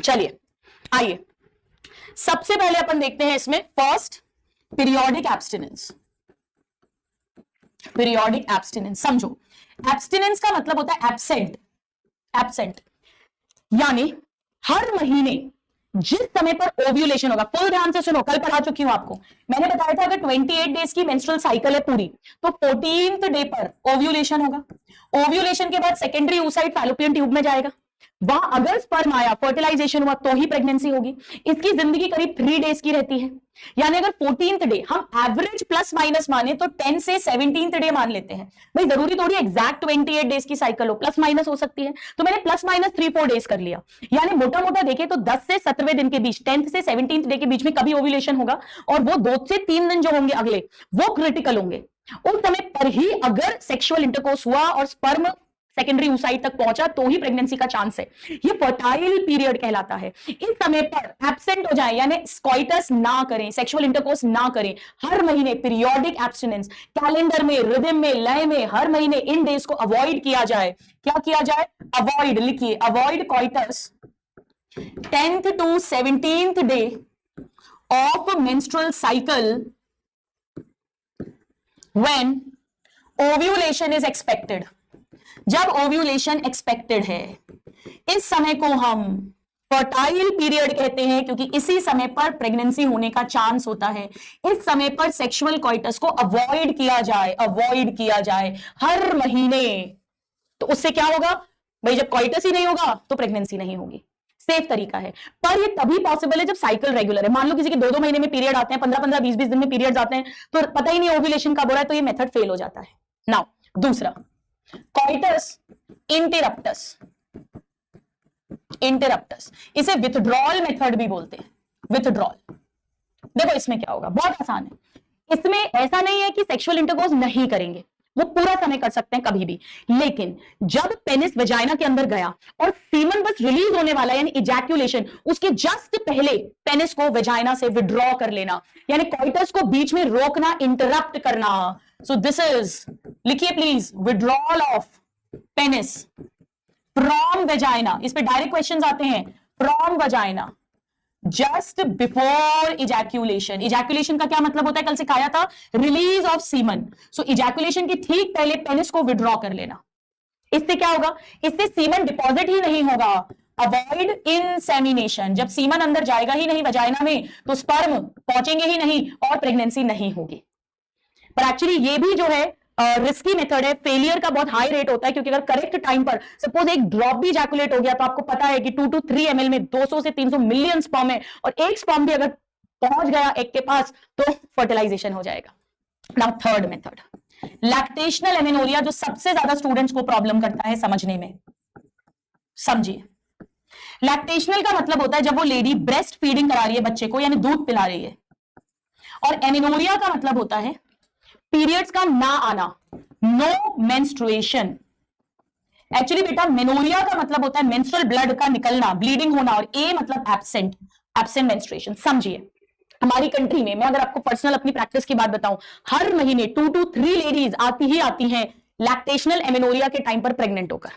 चलिए आइए, सबसे पहले अपन देखते हैं इसमें first periodic abstinence. Periodic abstinence समझो, एब्स्टिनेंस का मतलब होता है एब्सेंट। एब्सेंट यानी हर महीने जिस समय पर ओव्यूलेशन होगा, फुल ध्यान से सुनो, कल पढ़ा चुकी हूं आपको, मैंने बताया था अगर 28 डेज की मेंस्ट्रुअल साइकिल है पूरी, तो 14th डे पर ओव्यूलेशन होगा। ओव्यूलेशन के बाद सेकेंडरी oocyte फैलोपियन ट्यूब में जाएगा, वहां अगर स्पर्म आया, फर्टिलाइजेशन हुआ तो ही प्रेगनेंसी होगी। इसकी जिंदगी करीब 3 डेज की रहती है, यानी अगर 14th डे हम एवरेज प्लस माइनस माने तो 10 से 17th डे मान लेते हैं। भाई जरूरी थोड़ी एग्जैक्ट 28 डेज की साइकिल हो, प्लस माइनस हो सकती है, तो मैंने प्लस माइनस 3-4 डेज कर लिया। यानी मोटा मोटा देखें तो 10 से 17वें दिन के बीच, 10th से 17th डे के बीच में कभी ओव्यूलेशन होगा, और वो 2 से 3 दिन जो होंगे अगले, वो क्रिटिकल होंगे। उस समय पर ही अगर सेक्सुअल इंटरकोर्स हुआ और स्पर्म सेकेंडरी oocyte तक पहुंचा तो ही प्रेगनेंसी का चांस है। ये फर्टाइल पीरियड कहलाता है। इस समय पर एब्सेंट हो जाए, यानी स्कॉइटस ना करें, सेक्सुअल इंटरकोर्स ना करें, हर महीने पीरियोडिक एब्स्टिनेंस, कैलेंडर में, रिदम में, लय में हर महीने इन डेज को अवॉइड किया जाए। क्या किया जाए? अवॉइड, लिखिए, avoid coitus 10th to 17th day of menstrual cycle when ovulation is expected. जब ओव्यूलेशन एक्सपेक्टेड है, इस समय को हम फर्टाइल पीरियड कहते हैं, क्योंकि इसी समय पर प्रेगनेंसी होने का चांस होता है। इस समय पर सेक्सुअल कॉइटस को अवॉइड किया जाए, अवॉइड किया जाए हर महीने। तो उससे क्या होगा भाई? जब कॉइटस ही नहीं होगा तो प्रेगनेंसी नहीं होगी। सेफ तरीका है, पर ये तभी पॉसिबल है जब साइकिल रेगुलर है। मान लो किसी के 2-2 महीने में पीरियड आते हैं, 15-15, 20-20 दिन में पीरियड्स आते हैं, तो पता ही नहीं ओव्यूलेशन कब हो रहा है, तो ये मेथड फेल हो जाता है। नाउ दूसरा, कॉइटस इंटरप्टस। इंटरप्टस, इसे विथड्रॉल मेथड भी बोलते हैं। विथड्रॉल, देखो इसमें क्या होगा, बहुत आसान है। इसमें ऐसा नहीं है कि सेक्सुअल इंटरकोर्स नहीं करेंगे, वो पूरा समय कर सकते हैं कभी भी, लेकिन जब पेनिस वजाइना के अंदर गया और सीमन बस रिलीज होने वाला, यानी इजैक्यूलेशन, उसके जस्ट पहले पेनिस को वजाइना से विड्रॉ कर लेना, यानी कॉइटस को बीच में रोकना, इंटरप्ट करना। सो दिस इज, लिखिए please, withdrawal of penis from vagina. इस पे डायरेक्ट क्वेश्चंस आते हैं, from vagina just before ejaculation. Ejaculation का क्या मतलब होता है? कल सिखाया था, release of semen. So ejaculation की ठीक पहले पेनिस को विड्रॉ कर लेना। इससे क्या होगा? इससे सीमन डिपॉजिट ही नहीं होगा। अवॉइड इंसेमिनेशन, जब सीमन अंदर जाएगा ही नहीं वजाइना में, तो स्पर्म पहुंचेंगे ही नहीं और प्रेगनेंसी नहीं होगी। पर एक्चुअली ये भी जो है रिस्की मेथड है, फेलियर का बहुत हाई रेट होता है, क्योंकि अगर करेक्ट टाइम पर सपोज एक ड्रॉप भी इजैकुलेट हो गया, तो आपको पता है कि 2 to 3 ml में 200 से 300 मिलियन स्पर्म है, और एक स्पर्म भी अगर पहुंच गया एक के पास तो फर्टिलाइजेशन हो जाएगा। Now third method, lactational amenorrhoea, जो सबसे ज्यादा स्टूडेंट्स को प्रॉब्लम करता है समझने में। समझिए, लैक्टेशनल का मतलब होता है जब वो लेडी ब्रेस्ट फीडिंग करा रही है बच्चे को, यानी दूध पिला रही है, और एमेनोरिया का मतलब होता है पीरियड्स का ना आना, नो मेंस्ट्रुएशन। एक्चुअली बेटा मेनोरिया का मतलब होता है मेंस्ट्रुअल ब्लड का निकलना, ब्लीडिंग होना, और ए मतलब एब्सेंट, एब्सेंट मेंस्ट्रुएशन। समझिए, हमारी कंट्री में, मैं अगर आपको पर्सनल अपनी प्रैक्टिस की बात बताऊं, हर महीने 2 to 3 लेडीज आती हैं लैक्टेशनल एमेनोरिया के टाइम पर प्रेग्नेंट होकर।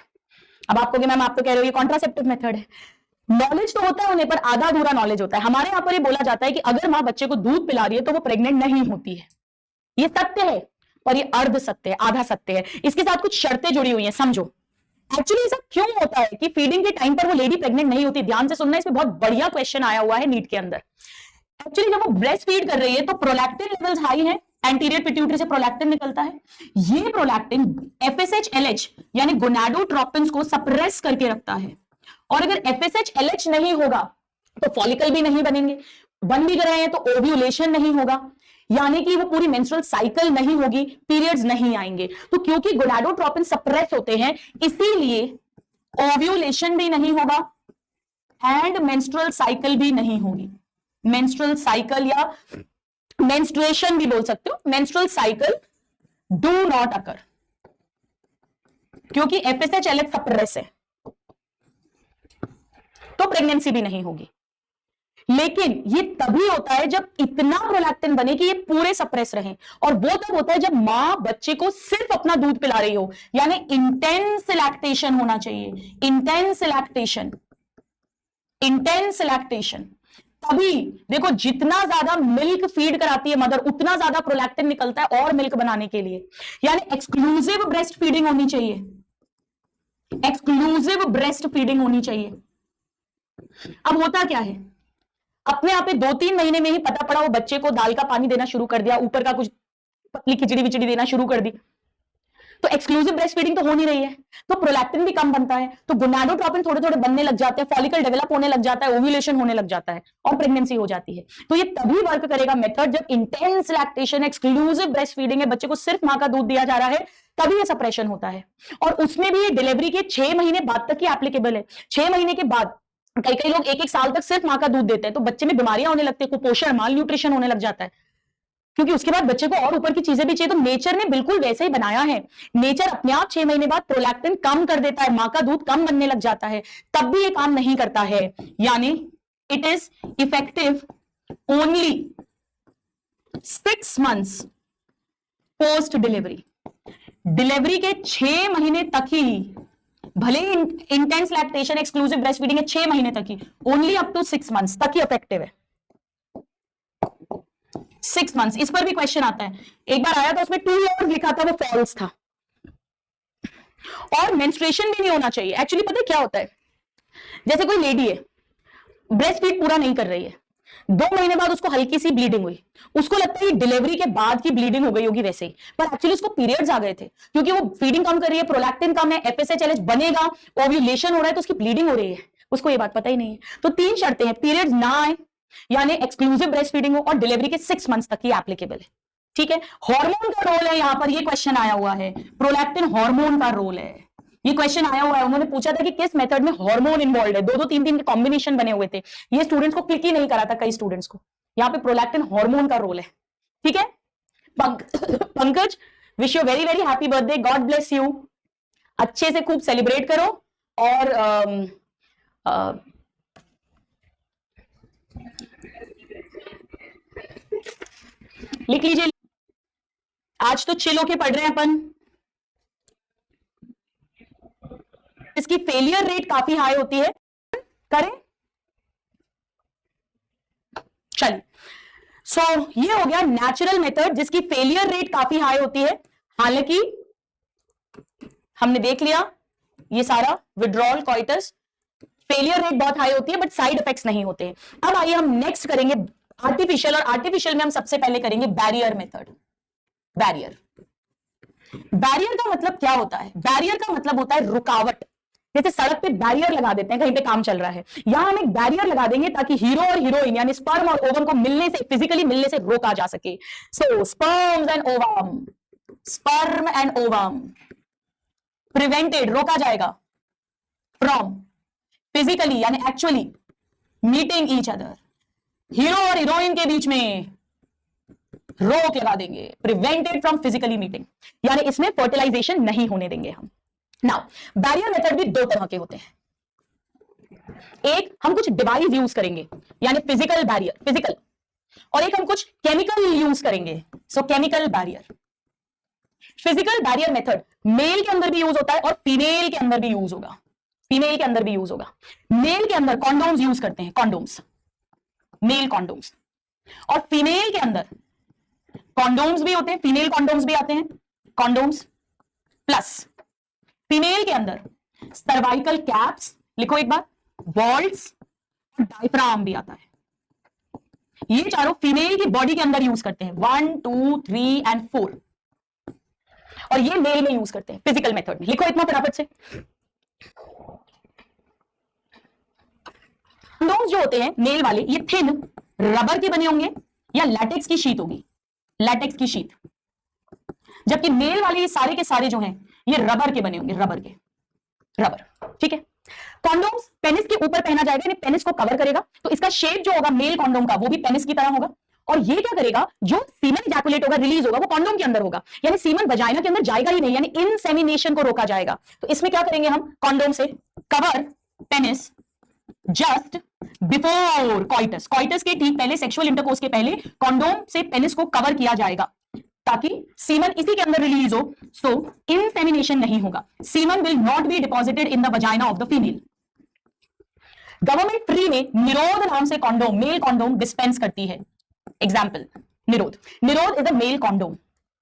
अब आपको मैम आप तो कह रहे हो ये कॉन्ट्रासेप्टिव मेथड है। नॉलेज तो होता है उन्हें, पर आधा अधूरा नॉलेज होता है। हमारे यहां पर ये बोला जाता है कि अगर मां बच्चे को दूध पिला रही है तो वो प्रेग्नेंट नहीं होती है। ये सत्य है, पर ये अर्ध सत्य है, आधा सत्य है। इसके साथ कुछ शर्तें जुड़ी हुई हैं, समझो। एक्चुअली ऐसा क्यों होता है कि फीडिंग के टाइम पर वो लेडी प्रेग्नेंट नहीं होती? ध्यान से सुनना, इसमें बहुत बढ़िया क्वेश्चन आया हुआ है नीट के अंदर। एक्चुअली जब वो ब्रेस्ट फीड कर रही है तो प्रोलैक्टिन लेवल्स हाई है, एंटीरियर पिट्यूटरी से प्रोलैक्टिन निकलता है। ये प्रोलैक्टिन FSH-LH यानी गोनाडोट्रोपिन्स को सप्रेस करके रखता है, और अगर FSH-LH नहीं होगा तो फॉलिकल भी नहीं बनेंगे, बन भी रहे हैं तो ओव्यूलेशन नहीं होगा, यानी कि वो पूरी मेंस्ट्रुअल साइकिल नहीं होगी, पीरियड्स नहीं आएंगे। तो क्योंकि गोनाडोट्रोपिन सप्रेस होते हैं, इसीलिए ओव्यूलेशन भी नहीं होगा एंड मेंस्ट्रुअल साइकिल भी नहीं होगी। मेंस्ट्रुअल साइकिल या मेंस्ट्रुएशन भी बोल सकते हो, menstrual cycle do not occur, क्योंकि FSH-LH सप्रेस है, तो प्रेगनेंसी भी नहीं होगी। लेकिन ये तभी होता है जब इतना प्रोलैक्टिन बने कि ये पूरे सप्रेस रहें, और वो तब होता है जब मां बच्चे को सिर्फ अपना दूध पिला रही हो, यानी इंटेंस लैक्टेशन होना चाहिए, इंटेंस लैक्टेशन, इंटेंस लैक्टेशन। तभी देखो जितना ज्यादा मिल्क फीड कराती है मदर उतना ज्यादा प्रोलैक्टिन निकलता है और मिल्क बनाने के लिए, यानी एक्सक्लूसिव ब्रेस्ट फीडिंग होनी चाहिए, एक्सक्लूसिव ब्रेस्ट फीडिंग होनी चाहिए। अब होता क्या है, अपने आप 2-3 महीने में ही पता पड़ा वो बच्चे को दाल का पानी देना शुरू कर दिया, ऊपर का कुछ पतली खिचड़ी विचड़ी देना शुरू कर दी, तो एक्सक्लूसिव ब्रेस्ट फीडिंग तो हो नहीं रही है, तो प्रोलैक्टिन भी कम बनता है, तो गोनाडोट्रोपिन थोड़े थोड़े बनने लग जाते हैं, फॉलिकल डेवलप होने लग जाता है, ओव्यूलेशन होने लग जाता है और प्रेगनेंसी हो जाती है। तो ये तभी वर्क करेगा मेथड जब intense lactation, exclusive breast feeding है, बच्चे को सिर्फ मां का दूध दिया जा रहा है, तभी ये सप्रेशन होता है। और उसमें भी ये डिलीवरी के 6 महीने बाद तक ही एप्लीकेबल है। 6 महीने के बाद कई लोग 1-1 साल तक सिर्फ मां का दूध देते हैं, तो बच्चे में बीमारियां होने लगती है, कुपोषण, माल न्यूट्रिशन होने लग जाता है, क्योंकि उसके बाद बच्चे को और ऊपर की चीजें भी चाहिए। तो नेचर ने बिल्कुल वैसे ही बनाया है, नेचर अपने आप 6 महीने बाद प्रोलैक्टिन कम कर देता है, मां का दूध कम बनने लग जाता है, तब भी ये काम नहीं करता है, यानी it is effective only 6 months post delivery. Delivery के 6 महीने तक ही, भले intense lactation, exclusive breast feeding है 6 महीने तक ही, ओनली अप टू 6 मंथ्स तक ही इफेक्टिव है, 6 मंथ्स। इस पर भी क्वेश्चन आता है, एक बार आया था उसमें 2 years लिखा था, वो फॉल्स था। और मेंस्ट्रुएशन भी नहीं होना चाहिए। एक्चुअली पता है क्या होता है, जैसे कोई लेडी है ब्रेस्ट फीड पूरा नहीं कर रही है, 2 महीने बाद उसको हल्की सी ब्लीडिंग हुई, उसको लगता है डिलीवरी के बाद की ब्लीडिंग हो गई होगी वैसे ही, पर एक्चुअली उसको पीरियड्स आ गए थे, क्योंकि वो फीडिंग कम कर रही है, प्रोलैक्टिन कम है, FSH बनेगा, ओव्यूलेशन हो रहा है, तो उसकी ब्लीडिंग हो रही है, उसको ये बात पता ही नहीं है। तो 3 शर्तें हैं, पीरियड्स ना आए, यानी एक्सक्लूसिव ब्रेस्ट फीडिंग हो, और डिलीवरी के 6 मंथ्स तक ही एप्लीकेबल है। ठीक है, हार्मोन का रोल है यहां पर, ये क्वेश्चन आया हुआ है, प्रोलैक्टिन हार्मोन का रोल है, ये क्वेश्चन आया हुआ है। उन्होंने पूछा था कि किस मेथड में हार्मोन इन्वॉल्व है, 2-2-3-3 के कॉम्बिनेशन बने हुए थे, ये स्टूडेंट्स को क्लिक ही नहीं करा था, कई स्टूडेंट्स को। यहाँ पे प्रोलैक्टिन हार्मोन का रोल है। ठीक है, Pankaj wish you very very happy birthday, God bless you, अच्छे से खूब सेलिब्रेट करो, और लिख लीजिए, आज तो चिल होके पढ़ रहे हैं अपन। इसकी फेलियर रेट काफी हाई होती है, करें, चलिए। सो ये हो गया नेचुरल मेथड जिसकी फेलियर रेट काफी हाई होती है। हालांकि हमने देख लिया ये सारा विड्रॉल कॉइटस, फेलियर रेट बहुत हाई होती है बट साइड इफेक्ट्स नहीं होते हैं। अब आइए हम नेक्स्ट करेंगे आर्टिफिशियल, और आर्टिफिशियल में हम सबसे पहले करेंगे बैरियर मेथड। बैरियर, बैरियर का मतलब क्या होता है? बैरियर का मतलब होता है रुकावट। जैसे सड़क पे बैरियर लगा देते हैं, कहीं पे काम चल रहा है, यहां हम एक बैरियर लगा देंगे ताकि हीरो और हीरोइन यानी स्पर्म और ओवम को मिलने से, फिजिकली मिलने से रोका जा सके। So sperm and ovum, sperm and ovum prevented, रोका जाएगा फ्रॉम फिजिकली यानी actually meeting each other. Hero और हीरोइन के बीच में रोक लगा देंगे, प्रिवेंटेड फ्रॉम फिजिकली मीटिंग, यानी इसमें फर्टिलाइजेशन नहीं होने देंगे हम। नाउ बैरियर मेथड भी 2 तरह के होते हैं, एक हम कुछ डिवाइस यूज करेंगे यानी फिजिकल बैरियर, फिजिकल, और एक हम कुछ केमिकल यूज करेंगे, so chemical barrier. Physical barrier method male के अंदर भी यूज होता है और फीमेल के अंदर भी यूज होगा, फीमेल के अंदर भी यूज होगा। मेल के अंदर कॉन्डोम्स यूज करते हैं, कॉन्डोम्स, मेल कॉन्डोम्स, और फीमेल के अंदर कॉन्डोम्स भी होते हैं, फीमेल कॉन्डोम्स भी आते हैं, कॉन्डोम्स प्लस फीमेल के अंदर सर्वाइकल कैप्स, लिखो एक बार, वॉल्ट्स, डायफ्राम भी आता है। ये चारों फीमेल की बॉडी के अंदर यूज करते हैं, 1, 2, 3 एंड 4, और ये मेल में यूज करते हैं फिजिकल मेथड में। लिखो इतना फटाफट से। कंडोम्स जो होते हैं मेल वाले, ये थिन रबर के बने होंगे या लैटेक्स की शीट होगी, लैटेक्स की शीट, जबकि मेल वाले ये सारे के सारे जो हैं ये रबर के बने होंगे, रबर के, रबर। ठीक है, कॉन्डोम्स पेनिस के ऊपर पहना जाएगा, यानी पेनिस को कवर करेगा, तो इसका शेप जो होगा मेल कॉन्डोम का वो भी पेनिस की तरह होगा, और ये क्या करेगा, जो सीमन इजैकुलेट होगा, रिलीज होगा, वो कॉन्डोम के अंदर होगा, यानी सीमन वजाइना के अंदर जाएगा ही नहीं, यानी इनसेमिनेशन को रोका जाएगा। तो इसमें क्या करेंगे हम, कॉन्डोम से कवर पेनिस जस्ट बिफोर कॉइटस, कॉइटस के ठीक पहले, सेक्सुअल इंटरकोर्स के पहले कॉन्डोम से पेनिस को कवर किया जाएगा ताकि सीमन इसी के अंदर रिलीज हो, सो इंसेमिनेशन नहीं होगा, semen will not be deposited in the vagina of the female. Government free में निरोध नाम से कॉन्डोम, मेल कॉन्डोम डिस्पेंस करती है। एग्जाम्पल निरोध, निरोध इज अ मेल कॉन्डोम।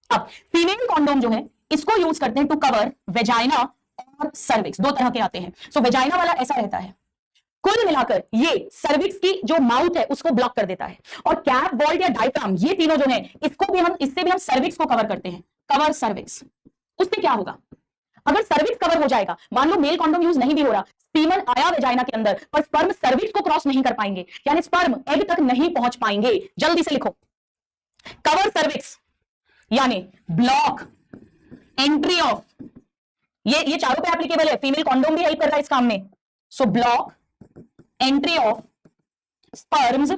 अब फीमेल कॉन्डोम जो है इसको यूज करते हैं टू कवर वेजाइना और सर्विक्स, दो तरह के आते हैं। सो वेजाइना वाला ऐसा रहता है, कुल मिलाकर ये सर्विक्स की जो माउथ है उसको ब्लॉक कर देता है, और कैप, वॉल्ट या डायफ्राम, ये तीनों जो है इसको भी हम, इससे भी हम सर्विक्स को कवर करते हैं, कवर सर्विक्स। उससे क्या होगा, अगर सर्विक्स कवर हो जाएगा, मान लो मेल कॉन्डोम यूज नहीं भी हो रहा, सीमन आया वेजाइना के अंदर, पर स्पर्म सर्विक्स को क्रॉस नहीं कर पाएंगे, यानी स्पर्म एग तक नहीं पहुंच पाएंगे। जल्दी से लिखो, कवर सर्विक्स यानी ब्लॉक एंट्री ऑफ, ये चारों पे एप्लीकेबल है, फीमेल कॉन्डोम भी हेल्प कर रहा है इस काम में। So block entry of sperms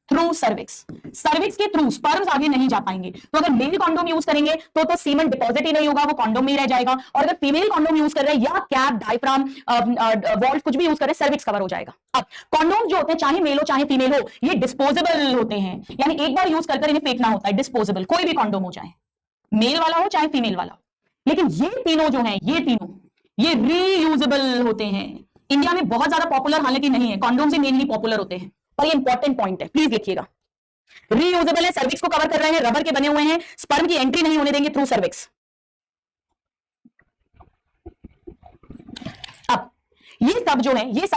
through cervix, cervix के थ्रू स्पर्म्स आगे नहीं जा पाएंगे। तो अगर मेल कॉन्डोम यूज करेंगे तो सीमन डिपॉजिट ही नहीं होगा, वो कॉन्डोम में ही रह जाएगा, और अगर फीमेल कॉन्डोम यूज कर रहे हैं या कैप, डायफ्राम, वॉल्ट कुछ भी यूज कर रहे हैं, सर्विक्स कवर हो जाएगा। अब कॉन्डोम जो होते हैं, चाहे मेल हो चाहे फीमेल हो, ये डिस्पोजेबल होते हैं, यानी एक बार यूज कर इन्हें फेंकना होता है, डिस्पोजेबल, कोई भी कॉन्डोम हो, चाहे मेल वाला हो चाहे फीमेल वाला हो। लेकिन ये तीनों जो है, ये तीनों ये रीयूजेबल होते हैं। इंडिया में बहुत ज्यादा पॉपुलर हालांकि नहीं है, कॉन्डोम से मेनली पॉपुलर होते हैं, पर ये इंपॉर्टेंट पॉइंट है, प्लीज देखिएगा। रीयूजेबल है, सर्विक्स को कवर कर रहे हैं, रबर के बने हुए हैं, स्पर्म की एंट्री नहीं होने देंगे थ्रू सर्विक्स। अब ये सब जो है, ये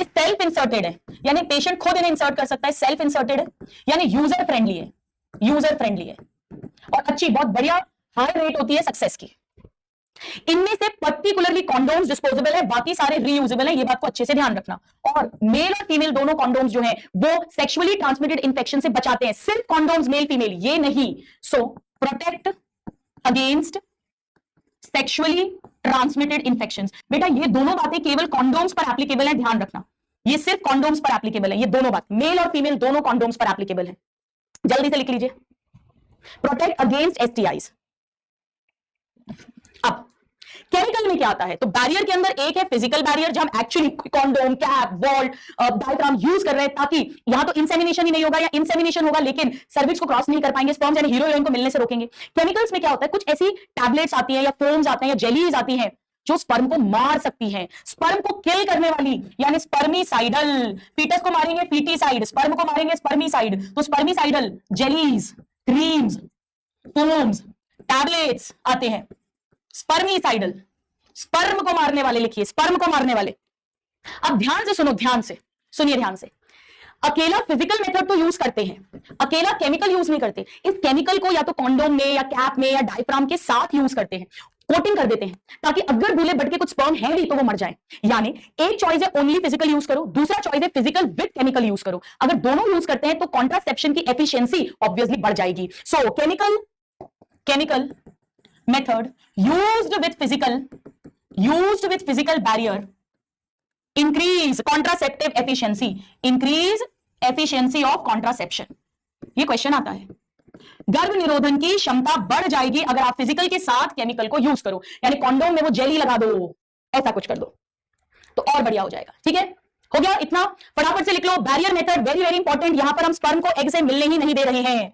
सेल्फ इंसर्टेड है, यानी पेशेंट खुद इन्हें इंसर्ट कर सकता है, सेल्फ इंसर्टेड है, यानी यूजर फ्रेंडली है, यूजर फ्रेंडली है, और अच्छी, बहुत बढ़िया हाई रेट होती है सक्सेस की। इनमें से पर्टिकुलरली कॉन्डोम्स डिस्पोजेबल है, बाकी सारे रीयूजेबल है, ये बात को अच्छे से ध्यान रखना। और मेल और फीमेल दोनों कॉन्डोम्स जो है वो सेक्सुअली ट्रांसमिटेड इंफेक्शन से बचाते हैं, सिर्फ कॉन्डोम्स मेल फीमेल ये नहीं। So protect against sexually transmitted infections. बेटा ये दोनों बातें केवल कॉन्डोम्स पर एप्लीकेबल है, ध्यान रखना, ये सिर्फ कॉन्डोम्स पर एप्लीकेबल है, ये दोनों बात, मेल और फीमेल दोनों कॉन्डोम्स पर एप्लीकेबल है। जल्दी से लिख लीजिए, प्रोटेक्ट अगेंस्ट एसटीआईज। अब केमिकल में क्या आता है, तो बैरियर के अंदर एक है फिजिकल बैरियर, जहां हम actually condom, cap, vault, diaphragm use कर रहे हैं, ताकि यहां तो इंसेमिनेशन ही नहीं होगा, या इंसेमिनेशन होगा लेकिन सर्विक्स को क्रॉस नहीं कर पाएंगे, स्पर्म्स यानी हीरो हीरोइन को मिलने से रोकेंगे। केमिकल्स में क्या होता है, कुछ ऐसी टैबलेट्स आती हैं या फोम्स आते हैं या जेलीज आती हैं जो स्पर्म को मार सकती हैं, स्पर्म को किल करने वाली, यानी स्पर्मीसाइडल। फीटस को मारेंगे फीटीसाइड, स्पर्म को मारेंगे स्पर्मीसाइड, तो स्पर्मीसाइडल जेलीज, क्रीम्स, फोम्स, टैबलेट्स आते हैं। स्पर्मीसाइडल, स्पर्म को मारने वाले, लिखिए स्पर्म को मारने वाले। अब ध्यान से सुनो, ध्यान से सुनिए, ध्यान से। अकेला फिजिकल मेथड तो यूज करते हैं, अकेला केमिकल यूज नहीं करते। इस केमिकल को या तो कॉन्डोम में या कैप में या डायफ्राम के साथ यूज करते हैं, कोटिंग कर देते हैं, ताकि अगर दूल्हे भट्ट के कुछ स्पर्म है भी तो वो मर जाए। यानी एक चॉइस है ओनली फिजिकल यूज करो, दूसरा चॉइस है फिजिकल विद केमिकल यूज करो। अगर दोनों यूज करते हैं तो कॉन्ट्रासेप्शन की एफिशिएंसी ऑब्वियसली बढ़ जाएगी। सो chemical method used with physical barrier increase contraceptive efficiency, increase efficiency of contraception। ये क्वेश्चन आता है, गर्भ निरोधन की क्षमता बढ़ जाएगी अगर आप फिजिकल के साथ केमिकल को यूज करो, यानी कॉन्डोम में वो जेली लगा दो, ऐसा कुछ कर दो तो और बढ़िया हो जाएगा। ठीक है, हो गया इतना, फटाफट से लिख लो। Barrier method very very important, यहां पर हम स्पर्म को एग से मिलने ही नहीं दे रहे हैं,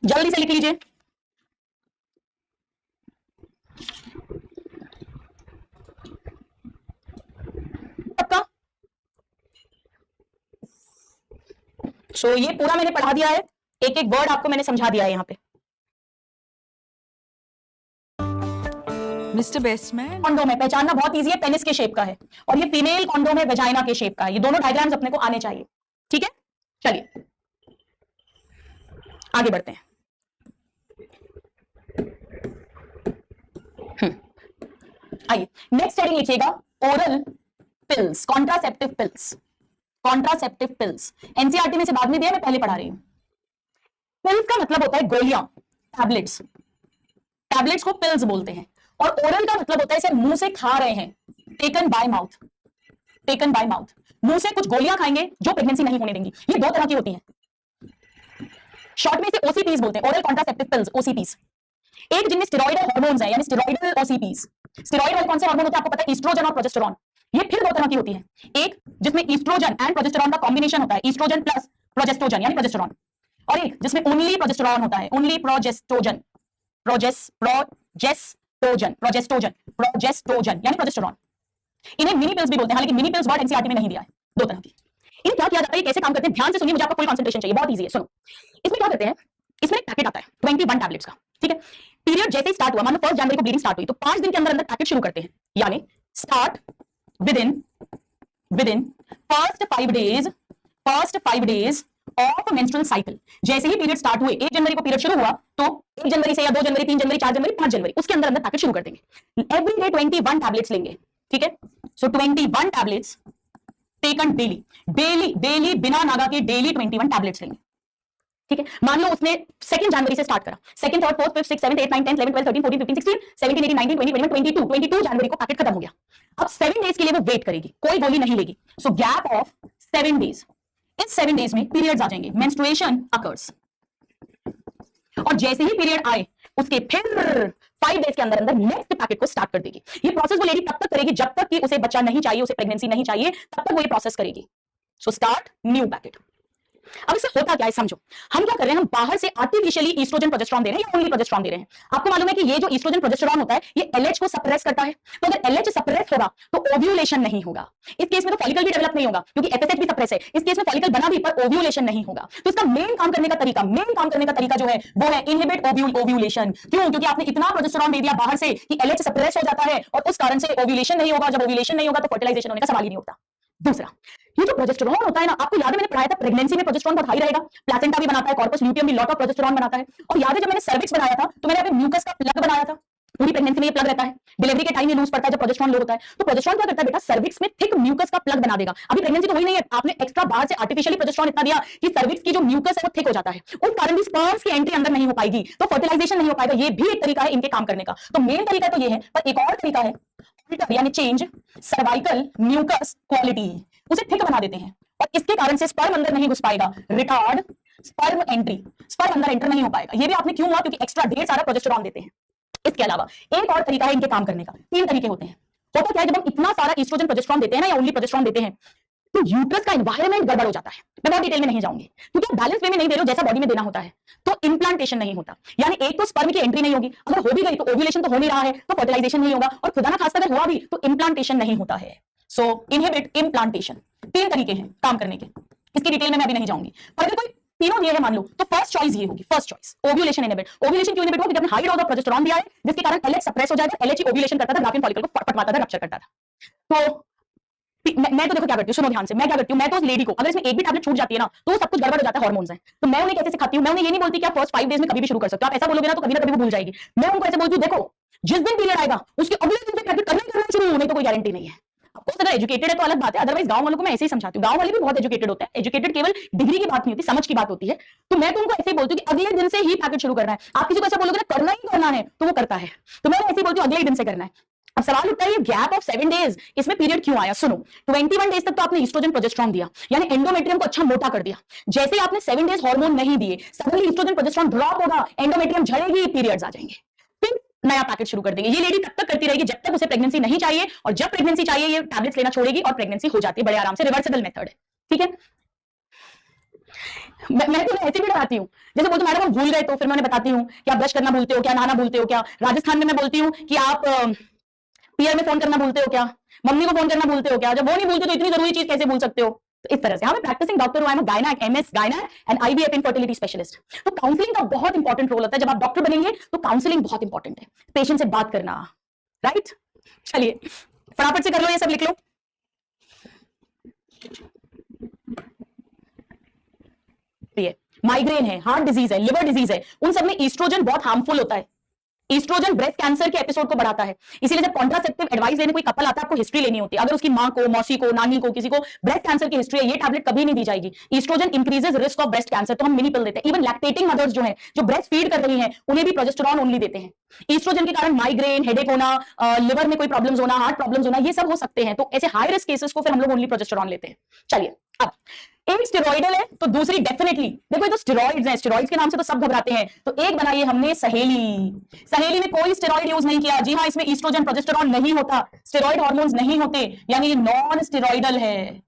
जल्दी से लिख लीजिए। सो ये पूरा मैंने पढ़ा दिया है, एक एक वर्ड आपको मैंने समझा दिया है यहाँ पे। मिस्टर बेस्टमैन, कॉन्डोम है, पहचानना बहुत इजी है, पेनिस के शेप का है, और ये फीमेल कॉन्डोम है, वेजाइना के शेप का है। ये दोनों डायग्राम्स अपने को आने चाहिए। ठीक है, चलिए आगे बढ़ते हैं। आइए नेक्स्ट हेडिंग लिखिएगा, oral pills, contraceptive pills. Contraceptive pills NCERT में से बाद में दिया, मैं पहले पढ़ा रही हूं। पिल्स का मतलब होता है गोलियां, टैबलेट्स, टैबलेट्स को पिल्स बोलते हैं। और ओरल का मतलब होता है इसे मुंह से खा रहे हैं, taken by mouth, taken by mouth, मुंह से कुछ गोलियां खाएंगे जो प्रेगनेंसी नहीं होने देंगी। ये दो तरह की होती हैं, शॉर्ट में इसे ओसीपीज बोलते हैं, ओरल कॉन्ट्रासेप्टिव पिल्स, ओसीपीज। एक जिनमें स्टेरॉइडल हार्मोन्स हैं, यानी स्टेरॉइडल ओसीपीज। स्टेरॉइड वाले कौन से हार्मोन होते हैं आपको पता है, ईस्ट्रोजन और प्रोजेस्टेरॉन। ये फिर दो तरह की होती है, एक जिसमें ईस्ट्रोजन एंड प्रोजेस्टेरॉन का कॉम्बिनेशन होता है, ईस्ट्रोजन प्लस प्रोजेस्टोजन यानी प्रोजेस्टेरॉन, और एक जिसमें ओनली प्रोजेस्टेरॉन होता है, ओनली प्रोजेस्टोजन यानी प्रोजेस्टेरॉन। इन्हें मिनी पिल्स भी बोलते हैं, हालांकि मिनी पिल्स वर्ड एनसीईआरटी में नहीं दिया है, दो तरह की। इन क्या किया जाता है, कैसे काम करते हैं, ध्यान से सुनिए, मुझे आपका फुल कंसंट्रेशन चाहिए, बहुत इजी है, सुनो। इसमें क्या करते हैं, इसमें एक पैकेट आता है 21 टैबलेट्स का, ठीक है। पीरियड जैसे ही स्टार्ट हुआ, मान लो 1 जनवरी को ब्लीडिंग स्टार्ट हुई, तो 5 दिन के अंदर अंदर पैकेट शुरू करते हैं, यानी start with in first 5 days of menstrual cycle. जैसे ही पीरियड स्टार्ट हुए, 1 जनवरी को पीरियड शुरू हुआ, तो 1 जनवरी से या 2 जनवरी, 3 जनवरी, 4 जनवरी, 5 जनवरी, उसके अंदर अंदर पैकेट शुरू कर देंगे। एवरी डे 21 टैबलेट्स लेंगे, ठीक है। सो 21 टैबलेट्स टेकन डेली बिना नागा के डेली 21 टैबलेट्स लेंगे, ठीक है। मान लो उसने 2 जनवरी से स्टार्ट करा, 2nd, 3rd, 4th, 5th, 6th, 7th, 8th, 9th, 10th, 11th, 12th, 13th, 14th, 15th, 16th, 17, 18, 19, 20, 21, 22 जनवरी को पैकेट खत्म हो गया। अब 7 डेज के लिए वो वेट करेगी, कोई गोली नहीं लेगी। सो गैप ऑफ 7 डेज, इन 7 डेज में पीरियड्स आ जाएंगे, मेंस्ट्रुएशन अकर्स, और जैसे ही पीरियड आए उसके फिर 5 डेज के अंदर अंदर नेक्स्ट पैकेट को स्टार्ट कर देगी। ये प्रोसेस वो लेडी तब तक करेगी जब तक कि उसे बच्चा नहीं चाहिए, उसे प्रेगनेंसी नहीं चाहिए, तब तक वो ये प्रोसेस करेगी। So start new packet. अब इससे होता क्या है समझो, हम क्या कर रहे हैं, हम बाहर से आर्टिफिशियली ईस्ट्रोजन प्रोजेस्टेरॉन दे रहे हैं या ओनली प्रोजेस्टेरॉन दे रहे हैं। आपको मालूम है कि ये जो ईस्ट्रोजन प्रोजेस्टेरॉन होता है ये एलएच को सप्रेस करता है, तो अगर एलएच सप्रेस होगा तो ओव्यूलेशन नहीं होगा। इस केस में तो फॉलिकल भी डेवलप नहीं होगा क्योंकि एफएसएच भी सप्रेस है। इस केस में फॉलिकल बना भी पर ओव्यूलेशन नहीं होगा। तो इसका मेन काम करने का तरीका जो है वो है इनहिबिट ओव्यूलेशन। क्यों? क्योंकि आपने इतना प्रोजेस्टेरॉन दे दिया बाहर से कि एलएच सप्रेस हो जाता है और उस कारण से ओव्यूलेशन नहीं होगा। जब ओव्यूलेशन नहीं होगा तो फर्टिलाइजेशन होने का सवाल ही नहीं उठता। दूसरा, ये जो प्रोजेस्टेरॉन होता है ना, आपको याद है मैंने पढ़ाया था प्रेगनेंसी में प्रोजेस्टेरॉन बहुत हाई रहेगा, प्लेसेंटा भी बनाता है, कॉर्पस ल्यूटियम भी लॉट ऑफ प्रोजेस्टेरॉन बनाता है। और याद है जब मैंने सर्विक्स बनाया था तो मैंने अपने म्यूकस का प्लग बनाया था, पूरी प्रेगनेंसी में ये प्लग रहता है, डिलीवरी के टाइम ये लूज पड़ता है जब प्रोजेस्टेरॉन लो होता है। तो प्रोजेस्टेरॉन क्या करता है बेटा, सर्विक्स में थिक म्यूकस का प्लग बना देगा। अभी प्रेगनेंसी तो हुई नहीं है, आपने एक्स्ट्रा बाहर से आर्टिफिशियली प्रोजेस्टेरॉन इतना दिया कि सर्विक्स की जो म्यूकस है वो थिक हो जाता है, उस कारण भी स्पर्म्स की एंट्री अंदर नहीं हो पाएगी, तो फर्टिलाइजेशन नहीं हो पाएगा। ये भी एक तरीका है इनके काम करने का। तो मेन तरीका तो ये है, पर एक और तरीका है यानी चेंज सर्वाइकल म्यूकस क्वालिटी, उसे थिक बना देते हैं और इसके कारण से स्पर्म अंदर नहीं घुस पाएगा, रिटार्ड स्पर्म एंट्री, स्पर्म अंदर एंटर नहीं हो पाएगा। ये भी आपने क्यों हुआ, क्योंकि एक्स्ट्रा ढेर सारा प्रोजेस्टेरॉन देते हैं। इसके अलावा एक और तरीका है इनके काम करने का, 3 तरीके होते हैं। होता क्या है, जब हम इतना सारा ईस्ट्रोजन प्रोजेस्टेरॉन देते हैं ना या ओनली प्रोजेस्टेरॉन देते हैं तो यूट्रस का एनवायरनमेंट गड़बड़ हो जाता है। मैं बहुत डिटेल में नहीं जाऊंगी क्योंकि आप बैलेंस वे में नहीं दे रहे हो जैसा बॉडी में देना होता है, तो इंप्लांटेशन नहीं होता। यानी एक तो स्पर्म की एंट्री नहीं होगी, अगर हो भी गई तो ओव्यूलेशन तो हो नहीं रहा है, तो फर्टिलाइजेशन नहीं होगा, और खुदा ना खास्ता अगर हुआ भी तो इंप्लांटेशन नहीं होता है। सो इनहिबिट इम्प्लांटेशन। 3 तरीके हैं काम करने के, इसकी डिटेल में मैं अभी नहीं जाऊंगी। पर अगर कोई तीनों दिए हैं मान लो तो फर्स्ट चॉइस ये होगी, first choice ovulation inhibit. Ovulation क्यों इनहिबिट होगा, क्योंकि आपने हाई डोज ऑफ प्रोजेस्टेरॉन दिया है जिसके कारण एलएच सप्रेस हो जाएगा। एलएच ही ओव्यूलेशन करता था, ग्राफिन फॉलिकल को फटवाता था, रप्चर करता था। तो मैं तो देखो क्या करती हूँ, सुनो ध्यान से, मैं क्या करती हूँ, मैं तो उस लेडी को अगर इसमें एक भी टैबलेट छूट जाती है ना तो सब कुछ गड़बड़ हो जाता है, हार्मोन्स हैं, तो मैं उन्हें कैसे सिखाती हूँ, मैं उन्हें ये नहीं बोलती कि आप फर्स्ट 5 डेज में कभी भी शुरू कर सकते हो। आप ऐसा बोलोगे ना तो कभी ना कभी वो भूल जाएगी। मैं उनको ऐसे बोलती हूँ, देखो जिस दिन पीरियड आएगा उसके अगले दिन से पैकेट करना शुरू, नहीं तो कोई गारंटी नहीं है। अगर एजुकेटेड है तो अलग बात है, अदरवाइज गांव वालों को मैं ऐसे ही समझाती हूँ। गांव वाले भी बहुत एजुकेटेड होते हैं, एजुकेटेड केवल डिग्री की बात नहीं होती, समझ की बात होती है। तो मैं तो उनको ऐसे ही बोलती हूँ कि अगले दिन से ही पैकेट शुरू करना है। आप किसी को ऐसा बोलोगे ना करना ही करना है तो वो करता है, तो मैं ऐसे ही बोलती हूँ अगले दिन से करना है। अब सवाल उठता है ये गैप ऑफ 7 डेज, इसमें पीरियड क्यों आया? सुनो, 21 डेज तक तो आपने ईस्ट्रोजन प्रोजेस्टेरॉन दिया, यानी एंडोमेट्रियम को अच्छा मोटा कर दिया। जैसे ही आपने 7 डेज हार्मोन नहीं दिए, सडनली ईस्ट्रोजन प्रोजेस्टेरॉन ड्रॉप होगा, एंडोमेट्रियम झड़ेगी, पीरियड्स आ जाएंगे, फिर नया पैकेट शुरू कर देंगे। ये लेडी तब तक करती रहेगी जब तक उसे प्रेगनेंसी नहीं चाहिए, और जब प्रेगनेंसी चाहिए ये टैबलेट्स लेना छोड़ेगी और प्रेगनेंसी हो जाती है बड़े आराम से। रिवर्सिबल मेथड है, ठीक है। मैं तो ऐसे भी डराती हूँ, जैसे बोलते मैडम हम भूल गए, तो फिर मैं उन्हें बताती हूँ कि आप ब्रश करना भूलते हो क्या, नहाना भूलते हो क्या। राजस्थान में मैं बोलती हूँ कि आप पीयर में फोन करना भूलते हो क्या, मम्मी को फोन करना भूलते हो क्या। जब वो नहीं भूलते तो इतनी जरूरी चीज कैसे भूल सकते हो। तो इस तरह से मैं प्रैक्टिसिंग डॉक्टर हूं, I am gynaec, MS gynaec and IVF infertility specialist. तो काउंसलिंग का बहुत इंपॉर्टेंट रोल होता है। जब आप डॉक्टर बनेंगे तो काउंसलिंग बहुत इंपॉर्टेंट है, पेशेंट से बात करना, राइट। चलिए फटाफट से कर लो, ये सब लिख लो। माइग्रेन है, हार्ट डिजीज है, लिवर डिजीज है, उन सब में ईस्ट्रोजन बहुत हार्मफुल होता है। ईस्ट्रोजन ब्रेस्ट कैंसर के एपिसोड को बढ़ाता है, इसीलिए जब कॉन्ट्रासेप्टिव एडवाइस लेने कोई कपल आता है आपको हिस्ट्री लेनी होती है। अगर उसकी मां को, मौसी को, नानी को, किसी को ब्रेस्ट कैंसर की हिस्ट्री है, ये टैबलेट कभी नहीं दी जाएगी। Oestrogen increases risk of breast cancer, तो हम मिनी पिल देते हैं। इवन लैक्टेटिंग मदर्स जो है, जो ब्रेस्ट फीड कर रही हैं, उन्हें भी प्रोजेस्टेरॉन ओनली देते हैं। ईस्ट्रोजन के कारण माइग्रेन, हेडेक होना, लिवर में कोई प्रॉब्लम्स होना, हार्ट प्रॉब्लम्स होना, ये सब हो सकते हैं। तो ऐसे हाई रिस्क केसेस को फिर हम लोग ओनली प्रोजेस्टेरॉन लेते हैं। चलिए अब एक स्टेरॉइडल है तो दूसरी डेफिनेटली, देखो ये तो स्टेरॉइड्स हैं, स्टेरॉइड्स के नाम से तो सब घबराते हैं, तो एक बनाई है हमने सहेली। सहेली में कोई स्टेरॉइड यूज नहीं किया, जी हाँ, इसमें ईस्ट्रोजन प्रोजेस्टेरॉन नहीं होता, स्टेरॉइड हार्मोन्स नहीं होते, यानी ये नॉन स्टेरॉइडल है,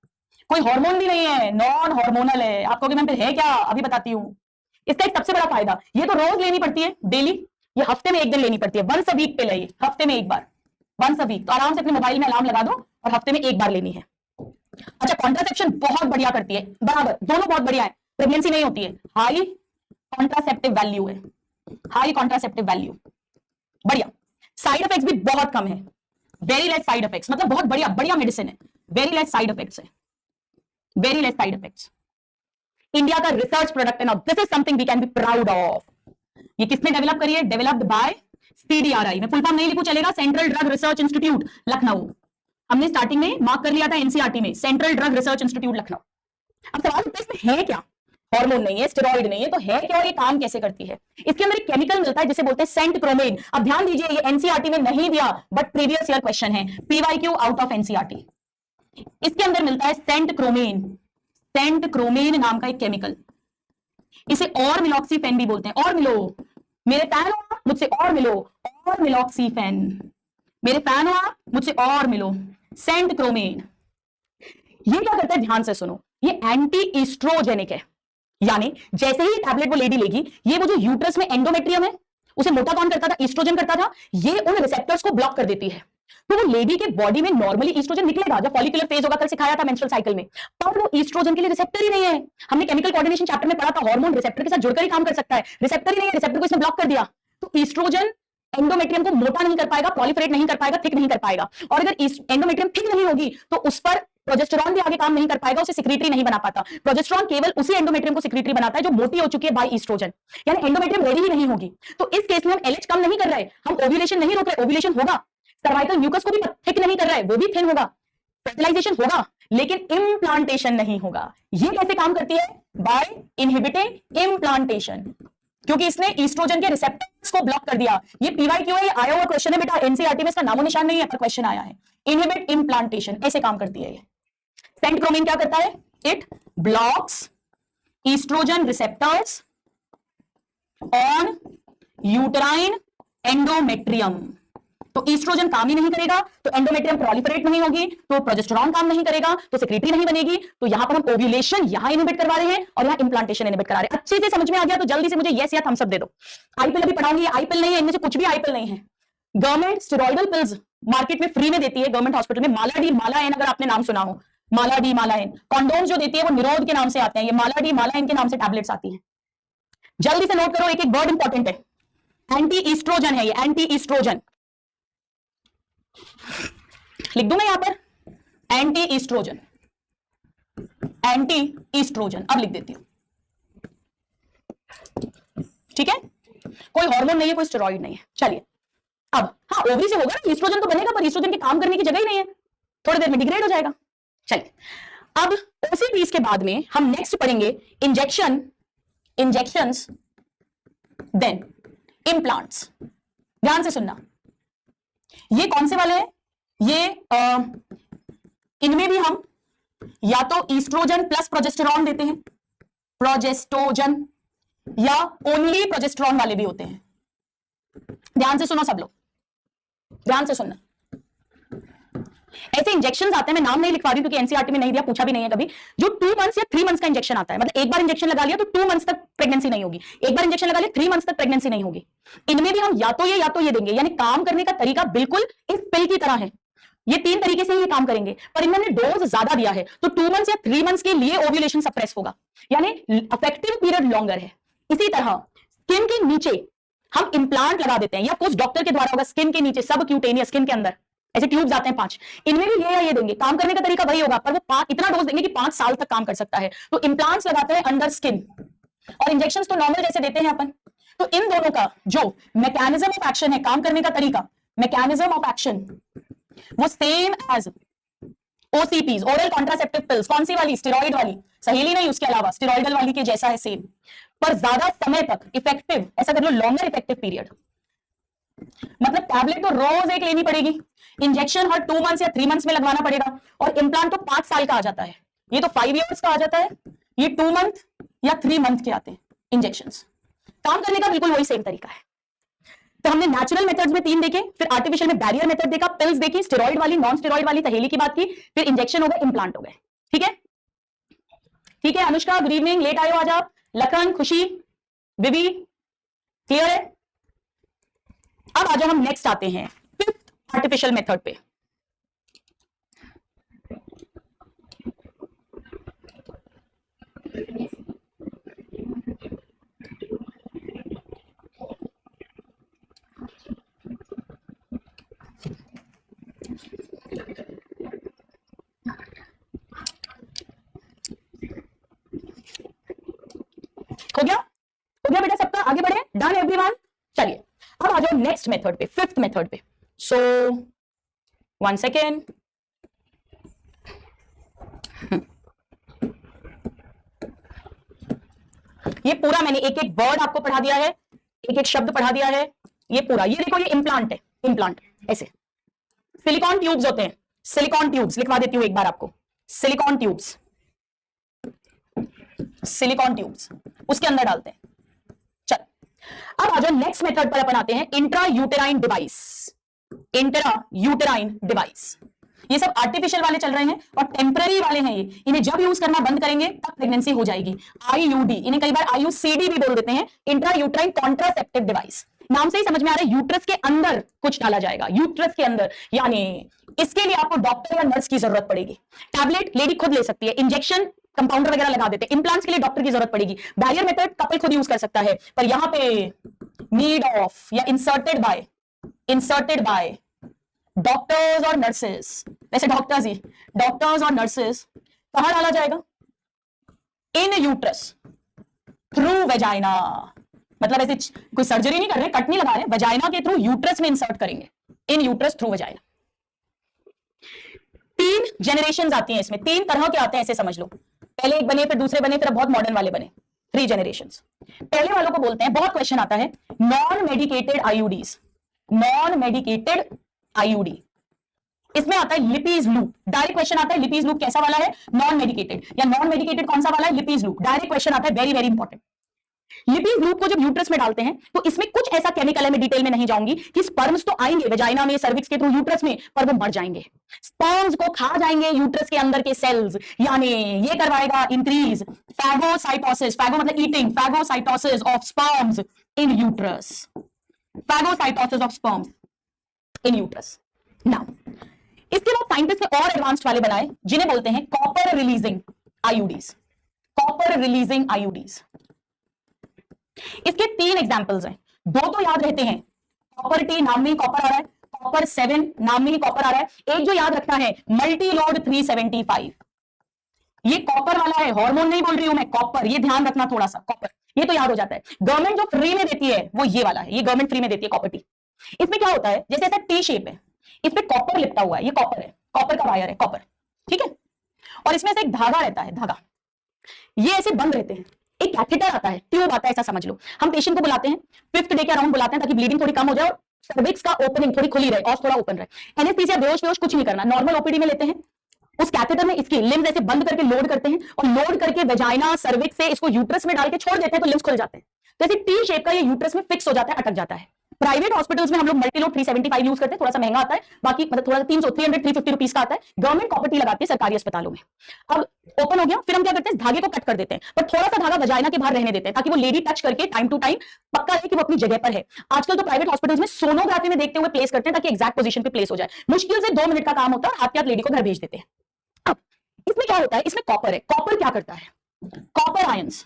कोई हार्मोन भी नहीं है, नॉन हार्मोनल है। आपको मैम फिर है क्या, अभी बताती हूँ। इसका एक सबसे बड़ा फायदा, ये तो रोज लेनी पड़ती है डेली, ये हफ्ते में एक दिन लेनी पड़ती है, वंस अ वीक पे ले, हफ्ते में एक बार, वंस अ वीक, तो आराम से अपने मोबाइल में अलार्म लगा दो और हफ्ते में एक बार लेनी है। अच्छा, कॉन्ट्रासेप्शन बहुत बढ़िया करती है, बराबर, दोनों बहुत बढ़िया है, प्रेगनेंसी नहीं होती है, हाई कॉन्ट्रासेप्टिव वैल्यू है, हाई कॉन्ट्रासेप्टिव वैल्यू, बढ़िया। साइड इफेक्ट्स भी बहुत कम है, वेरी लेस साइड इफेक्ट्स, मतलब बहुत बढ़िया बढ़िया मेडिसिन है, वेरी लेस साइड इफेक्ट्स है, very less side effects. India का रिसर्च प्रोडक्ट है ना, this is something we can be proud of. ये किसने डेवलप करी है, डेवलप्ड बाय सीडीआरआई, में फुल फॉर्म नहीं लिखूं चलेगा, central drug research institute Lucknow. हमने स्टार्टिंग में मार्क कर लिया था एनसीईआरटी में, central drug research institute Lucknow. अब सवाल उठता है इसमें है क्या, हार्मोन नहीं है, स्टेरॉइड नहीं है, तो है क्या और ये काम कैसे करती है। इसके अंदर एक केमिकल मिलता है जिसे बोलते हैं सेंट क्रोमेन। अब ध्यान दीजिए, ये एनसीईआरटी में नहीं दिया बट प्रीवियस ईयर क्वेश्चन है, पीवाईक्यू आउट ऑफ एनसीईआरटी। इसके अंदर मिलता है सेंट क्रोमेन, सेंट क्रोमेन नाम का एक केमिकल, इसे और मिलॉक्सीफेन भी बोलते हैं। और मिलो मेरे फैन हो, मुझसे और मिलो, और मिलॉक्सीफेन, मेरे फैन हो मुझसे और मिलो, सेंट क्रोमेन। ये क्या करता है, ध्यान से सुनो, ये एंटी ईस्ट्रोजेनिक है, यानी जैसे ही टैबलेट वो लेडी लेगी, ये वो जो यूट्रस में एंडोमेट्रियम है उसे मोटा कौन करता था, ईस्ट्रोजन करता था, ये उन रिसेप्टर्स को ब्लॉक कर देती है। तो वो लेडी के बॉडी में नॉर्मली ईस्ट्रोजन निकलेगा जब फॉलिकुलर फेज होगा, कल सिखाया था मेंस्ट्रुअल साइकिल में, पर वो ईस्ट्रोजन के लिए रिसेप्टर ही नहीं है। हमने केमिकल कोऑर्डिनेशन चैप्टर में पढ़ा था, हार्मोन रिसेप्टर के साथ जुड़कर ही काम कर सकता है, रिसेप्टर ही नहीं है, रिसेप्टर को इसने ब्लॉक कर दिया, तो ईस्ट्रोजन एंडोमेट्रियम को मोटा नहीं कर पाएगा, प्रोलिफरेट नहीं कर पाएगा, थिक नहीं कर पाएगा, और अगर एंडोमेट्रियम थिक नहीं होगी तो उस पर प्रोजेस्टेरॉन भी आगे काम नहीं कर पाएगा, उसे सिक्रीटरी नहीं बना पाता। प्रोजेस्टेरॉन केवल उसी एंडोमेट्रियम को सिक्रीटरी बनाता है जो मोटी हो चुकी है बाय ईस्ट्रोजन, यानी एंडोमेट्रियम रेडी ही नहीं होगी। तो इस केस में हम एलएच कम नहीं कर रहे, हम ओव्यूलेशन नहीं रोक रहे, ओव्यूलेशन होगा, सर्वाइकल म्यूकस को भी थिक नहीं कर रहा है, वो भी थिन होगा, फर्टिलाइजेशन होगा, लेकिन इम्प्लांटेशन नहीं होगा। ये कैसे काम करती है, बाय इनहिबिटिंग इम्प्लांटेशन, क्योंकि इसने ईस्ट्रोजन के रिसेप्टर्स को ब्लॉक कर दिया। ये पीवाईक्यू है, आया हुआ क्वेश्चन है बेटा, एनसीईआरटी में इसका नामो निशान नहीं है पर क्वेश्चन आया है, इनहिबिट इम्प्लांटेशन, ऐसे काम करती है ये। सेंट क्रोमेन क्या करता है, it blocks oestrogen receptors on uterine endometrium. तो ईस्ट्रोजन काम ही नहीं करेगा तो एंडोमेट्रियम प्रोलिफरेट नहीं होगी, तो प्रोजेस्टेरॉन काम नहीं करेगा तो सेक्रेटरी नहीं बनेगी, तो यहां पर हम ओव्यूलेशन यहां इनहिबिट करवा रहे हैं और यहां इम्प्लांटेशन इनहिबिट करा रहे हैं। अच्छे से समझ में आ गया तो जल्दी से मुझे यस या थम्स अप दे दो। आईपिल अभी पढ़ाऊंगी, आईपिल नहीं है, इनमें से कुछ भी आईपिल नहीं है। गवर्नमेंट स्टेरॉइडल पिल्स मार्केट में फ्री में देती है, गवर्नमेंट हॉस्पिटल में, मालाडी मालाएन, अगर आपने नाम सुना हो, मालाडी मालाएन। कॉन्डोम्स जो देती है वो निरोध के नाम से आते हैं, ये मालाडी मालाएन के नाम से टैबलेट्स आती हैं। जल्दी से नोट करो, एक एक वर्ड इंपॉर्टेंट है, एंटी ईस्ट्रोजन है ये, एंटी ईस्ट्रोजन लिख दूं मैं यहां पर, एंटी ईस्ट्रोजन, एंटी ईस्ट्रोजन, अब लिख देती हूं, ठीक है। कोई हार्मोन नहीं है, कोई स्टेरॉइड नहीं है। चलिए अब, हाँ ओवरी से होगा ना, ईस्ट्रोजन तो बनेगा पर ईस्ट्रोजन के काम करने की जगह ही नहीं है, थोड़ी देर में डिग्रेड हो जाएगा। चलिए अब ओसीपीज के बाद में हम नेक्स्ट पढ़ेंगे इंजेक्शन, इंजेक्शंस, देन इम्प्लांट्स। ध्यान से सुनना, ये कौन से वाले हैं, ये इनमें भी हम या तो ईस्ट्रोजन प्लस प्रोजेस्टेरॉन देते हैं, प्रोजेस्टोजन, या ओनली प्रोजेस्टेरॉन वाले भी होते हैं। ध्यान से सुनो सब लोग, ध्यान से सुनना। ऐसे इंजेक्शंस आते हैं, मैं नाम नहीं लिखवा रही क्योंकि एनसीईआरटी में नहीं दिया, पूछा भी नहीं है कभी, जो 2 मंथ्स या 3 मंथ्स का इंजेक्शन आता है, मतलब एक बार इंजेक्शन लगा लिया तो 2 मंथ्स तक प्रेगनेंसी नहीं होगी, एक बार इंजेक्शन लगा लिया 3 मंथ्स तक प्रेगनेंसी नहीं होगी। इनमें भी हम या तो ये देंगे, यानी काम करने का तरीका बिल्कुल इस पिल की तरह है, ये 3 तरीके से ये काम करेंगे, पर इन्होंने डोज ज्यादा दिया है, तो 2 मंथ्स या 3 मंथ्स के लिए ओव्यूलेशन सप्रेस होगा, यानी इफेक्टिव पीरियड लॉन्गर है। इसी तरह स्किन के नीचे हम इंप्लांट लगा देते हैं, या कुछ डॉक्टर के द्वारा होगा, स्किन के नीचे, सब क्यूटेनियस, स्किन के अंदर ऐसे ट्यूब्स आते हैं 5, इनमें भी ये या ये देंगे, काम करने का तरीका वही होगा, पर वो इतना डोज देंगे कि 5 साल तक काम कर सकता है। तो इंप्लांट्स लगाते हैं अंडर स्किन, और इंजेक्शंस तो नॉर्मल जैसे देते हैं अपन। तो इन दोनों का जो मैकेनिज्म ऑफ एक्शन है, काम करने का तरीका, मैकेनिज्म ऑफ एक्शन, वो same as OCPs, oral contraceptive pills. कौन सी वाली, स्टेरॉइड वाली, सहेली नहीं, उसके अलावा स्टेरॉइडल वाली के जैसा है सेम, पर ज्यादा समय तक इफेक्टिव, ऐसा कर लो लॉन्गर इफेक्टिव पीरियड। मतलब टैबलेट तो रोज एक लेनी पड़ेगी, इंजेक्शन हर 2 मंथ्स या 3 मंथ्स में लगवाना पड़ेगा, और इम्प्लांट तो 5 साल का आ जाता है। ये तो 5 इयर्स का आ जाता है, ये 2 मंथ या 3 मंथ के आते हैं इंजेक्शंस। काम करने का बिल्कुल वही सेम तरीका है। तो हमने नेचुरल मेथड्स में 3 देखे, फिर आर्टिफिशियल में बैरियर मेथड देखा, पिल्स देखी, स्टेरॉइड वाली, नॉन स्टेरॉइड वाली, तहेली की बात की, फिर इंजेक्शन हो गए, इम्प्लांट हो गए। ठीक है, ठीक है। अनुष्का गुड इवनिंग, लेट आए हो आज आप। लखन, खुशी, विवी, क्लियर है। अब आज हम नेक्स्ट आते हैं 5th आर्टिफिशियल मेथड पे। हो गया बेटा सबका, आगे बढ़े, डन एवरीवन। चलिए अब आ जाओ नेक्स्ट मेथड पे, 5th मेथड पे। सो 1 सेकेंड, ये पूरा मैंने एक एक वर्ड आपको पढ़ा दिया है, एक एक शब्द पढ़ा दिया है। ये पूरा, ये देखो, ये इम्प्लांट है, इम्प्लांट ऐसे सिलिकॉन ट्यूब्स होते हैं, सिलिकॉन ट्यूब्स लिखवा देती हूं एक बार आपको, सिलिकॉन ट्यूब्स, सिलिकॉन ट्यूब्स उसके अंदर डालते हैं। चल अब आ जाओ नेक्स्ट मेथड पर अपन आते हैं, intra uterine device. Intra uterine device, ये सब आर्टिफिशियल वाले चल रहे हैं और टेम्पररी वाले हैं ये, इन्हें जब यूज करना बंद करेंगे तब प्रेगनेंसी हो जाएगी। आईयूडी, इन्हें कई बार आईयूसीडी भी बोल देते हैं, इंट्रा यूटेराइन कॉन्ट्रासेप्टिव डिवाइस। नाम से ही समझ में आ रहा है, यूट्रस के अंदर कुछ डाला जाएगा, यूट्रस के अंदर, यानी इसके लिए आपको डॉक्टर या नर्स की जरूरत पड़ेगी। टैबलेट लेडी खुद ले सकती है, इंजेक्शन कंपाउंडर वगैरह लगा देते हैं, इंप्लांट्स के लिए डॉक्टर की जरूरत पड़ेगी। बैरियर मेथड कपल खुद यूज कर सकता है, पर यहां पे नीड ऑफ या इंसर्टेड बाय डॉक्टर्स और नर्सेस। वैसे डॉक्टर्स ही, डॉक्टर्स और नर्सेस कहां डाला जाएगा? इन यूट्रस थ्रू वेजाइना। मतलब ऐसे कोई सर्जरी नहीं कर रहे, कट नहीं लगा रहे, वेजाइना के थ्रू यूट्रस में इंसर्ट करेंगे, इन यूट्रस थ्रू वेजाइना। 3 जनरेशंस आती हैं इसमें, 3 तरह के आते हैं, ऐसे समझ लो। पहले एक बने, फिर दूसरे बने, फिर बहुत मॉडर्न वाले बने, 3 जनरेशंस। पहले वालों को बोलते हैं, बहुत क्वेश्चन आता है, non medicated IUDs. Non medicated IUD, इसमें आता है लिपीज लूप। डायरेक्ट क्वेश्चन आता है, लिपीज लूप कैसा वाला है? Non medicated. या नॉन मेडिकेटेड कौन सा वाला है? लिपीज लूप। डायरेक्ट क्वेश्चन आता है, वेरी वेरी इंपॉर्टेंट। लिपीज लूप को जब यूट्रस में डालते हैं तो इसमें कुछ ऐसा केमिकल है, मैं डिटेल में नहीं जाऊंगी, कि स्पर्म्स तो आएंगे वेजाइना में, सर्विक्स के थ्रू यूट्रस में, पर वो मर जाएंगे। स्पर्म्स को खा जाएंगे यूट्रस के अंदर के सेल्स, यानी ये करवाएगा इंक्रीज फैगोसाइटोसिस। फैगो मतलब eating, phagocytosis of sperms in uterus. Phagocytosis of sperms in uterus. Now इसके बाद साइंटिस्ट ने और एडवांस्ड वाले बनाए, जिन्हें बोलते हैं copper releasing IUDs. Copper releasing IUDs, इसके 3 एग्जांपल्स हैं। 2 तो याद रहते हैं, कॉपर टी नाम में ही कॉपर आ रहा है, कॉपर 7 नाम में ही कॉपर आ रहा है। एक जो याद रखना है, मल्टी लोड 375, ये कॉपर वाला है, हार्मोन नहीं बोल रही हूं मैं, कॉपर, ये ध्यान रखना थोड़ा सा, कॉपर ये तो याद हो जाता है। गवर्नमेंट जो फ्री में देती है वो ये वाला है, ये गवर्नमेंट फ्री में देती है कॉपर टी। इसमें क्या होता है, जैसे ऐसा टी शेप है, इसमें कॉपर लिपटा हुआ है, ये कॉपर है, कॉपर का वायर है, कॉपर, ठीक है। और इसमें से एक धागा रहता है, धागा, ये ऐसे बंद रहते हैं। एक कैथेटर आता है, ट्यूब आता है, ऐसा समझ लो। हम पेशेंट को बुलाते हैं, 5th डे के अराउंड बुलाते हैं, ताकि ब्लीडिंग थोड़ी कम हो जाए और सर्विक्स का ओपनिंग थोड़ी खुली रहे और थोड़ा ओपन रहे। एनेस्थीसिया, बेहोश वेहोश कुछ नहीं करना, नॉर्मल ओपीडी में लेते हैं। उस कैथेटर में इसकी लिम्स ऐसे बंद करके लोड करते हैं, और लोड करके वेजाइना सर्विक्स से इसको यूट्रस में डाल के छोड़ देते हैं, तो लिम्स खुल जाते हैं। तो ऐसे टी शेप का ये यूट्रस में फिक्स हो जाता है, अटक जाता है। प्राइवेट हॉस्पिटल्स में हम लोग मल्टीलोड 375 यूज करते हैं, थोड़ा सा महंगा आता है, बाकी मतलब थोड़ा 300 300 350 रुपीस का आता है। गवर्नमेंट कॉपर टी लगाती है सरकारी अस्पतालों में। अब ओपन हो गया, फिर हम क्या करते हैं, धागे को कट कर देते हैं, पर थोड़ा सा धागा वजाइना के बाहर रहने देते हैं, ताकि वो लेडी टच करके टाइम टू टाइम पक्का है कि वो अपनी जगह पर है। आजकल तो प्राइवेट हॉस्पिटल्स में सोनोग्राफी में देखते हुए प्लेस करते हैं, ताकि एक्जैक्ट पोजीशन पे प्लेस हो जाए। मुश्किल से 2 मिनट का काम होता है, हाथ के हाथ लेडी को घर भेज देते हैं। अब इसमें क्या होता है, इसमें कॉपर है। कॉपर क्या करता है, कॉपर आयंस,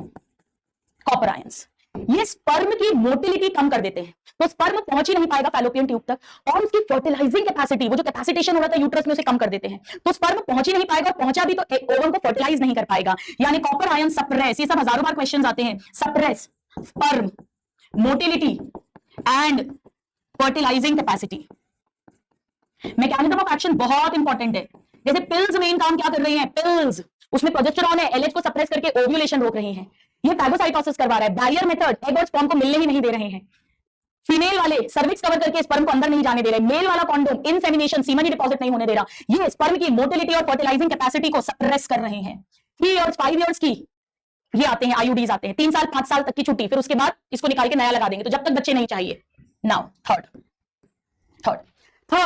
कॉपर आयंस ये स्पर्म की मोटिलिटी कम कर देते हैं, तो स्पर्म पहुंच ही नहीं पाएगा फैलोपियन ट्यूब तक, और उसकी फर्टिलाइजिंग कैपेसिटी, वो जो कैपेसिटेशन हो रहा था यूट्रस में, उसे कम कर देते हैं। तो स्पर्म पहुंच ही नहीं पाएगा, पहुंचा भी तो ओवम को फर्टिलाइज नहीं कर पाएगा। यानी कॉपर आयन सप्रेस, ये सब हजारों बार क्वेश्चंस आते हैं, suppress sperm motility and fertilising capacity. Mechanism of action बहुत इंपॉर्टेंट है। जैसे पिल्स मेन काम क्या कर रही हैं, पिल्स उसमें प्रोजेस्टेरॉन है, एलएच को सप्रेस करके ओव्यूलेशन रोक रही हैं। ये फैगोसाइटोसिस करवा रहा है। बैरियर मेथड, एग और स्पर्म को मिलने ही नहीं दे रहे हैं। फीमेल वाले सर्विक्स कवर करके स्पर्म को अंदर नहीं जाने दे रहे, मेल वाला कॉन्डोम इनसेमिनेशन सीमन डिपॉजिट नहीं होने दे रहा, ये स्पर्म की मोटिलिटी और फर्टिलाइजिंग कैपेसिटी को सप्रेस कर रहे हैं। 3 इयर्स 5 इयर्स की ये आते हैं, आईयूडीज आते हैं, 3 साल 5 साल तक की छुट्टी, फिर उसके बाद इसको निकाल के नया लगा देंगे, तो जब तक बच्चे नहीं चाहिए। नाउ थर्ड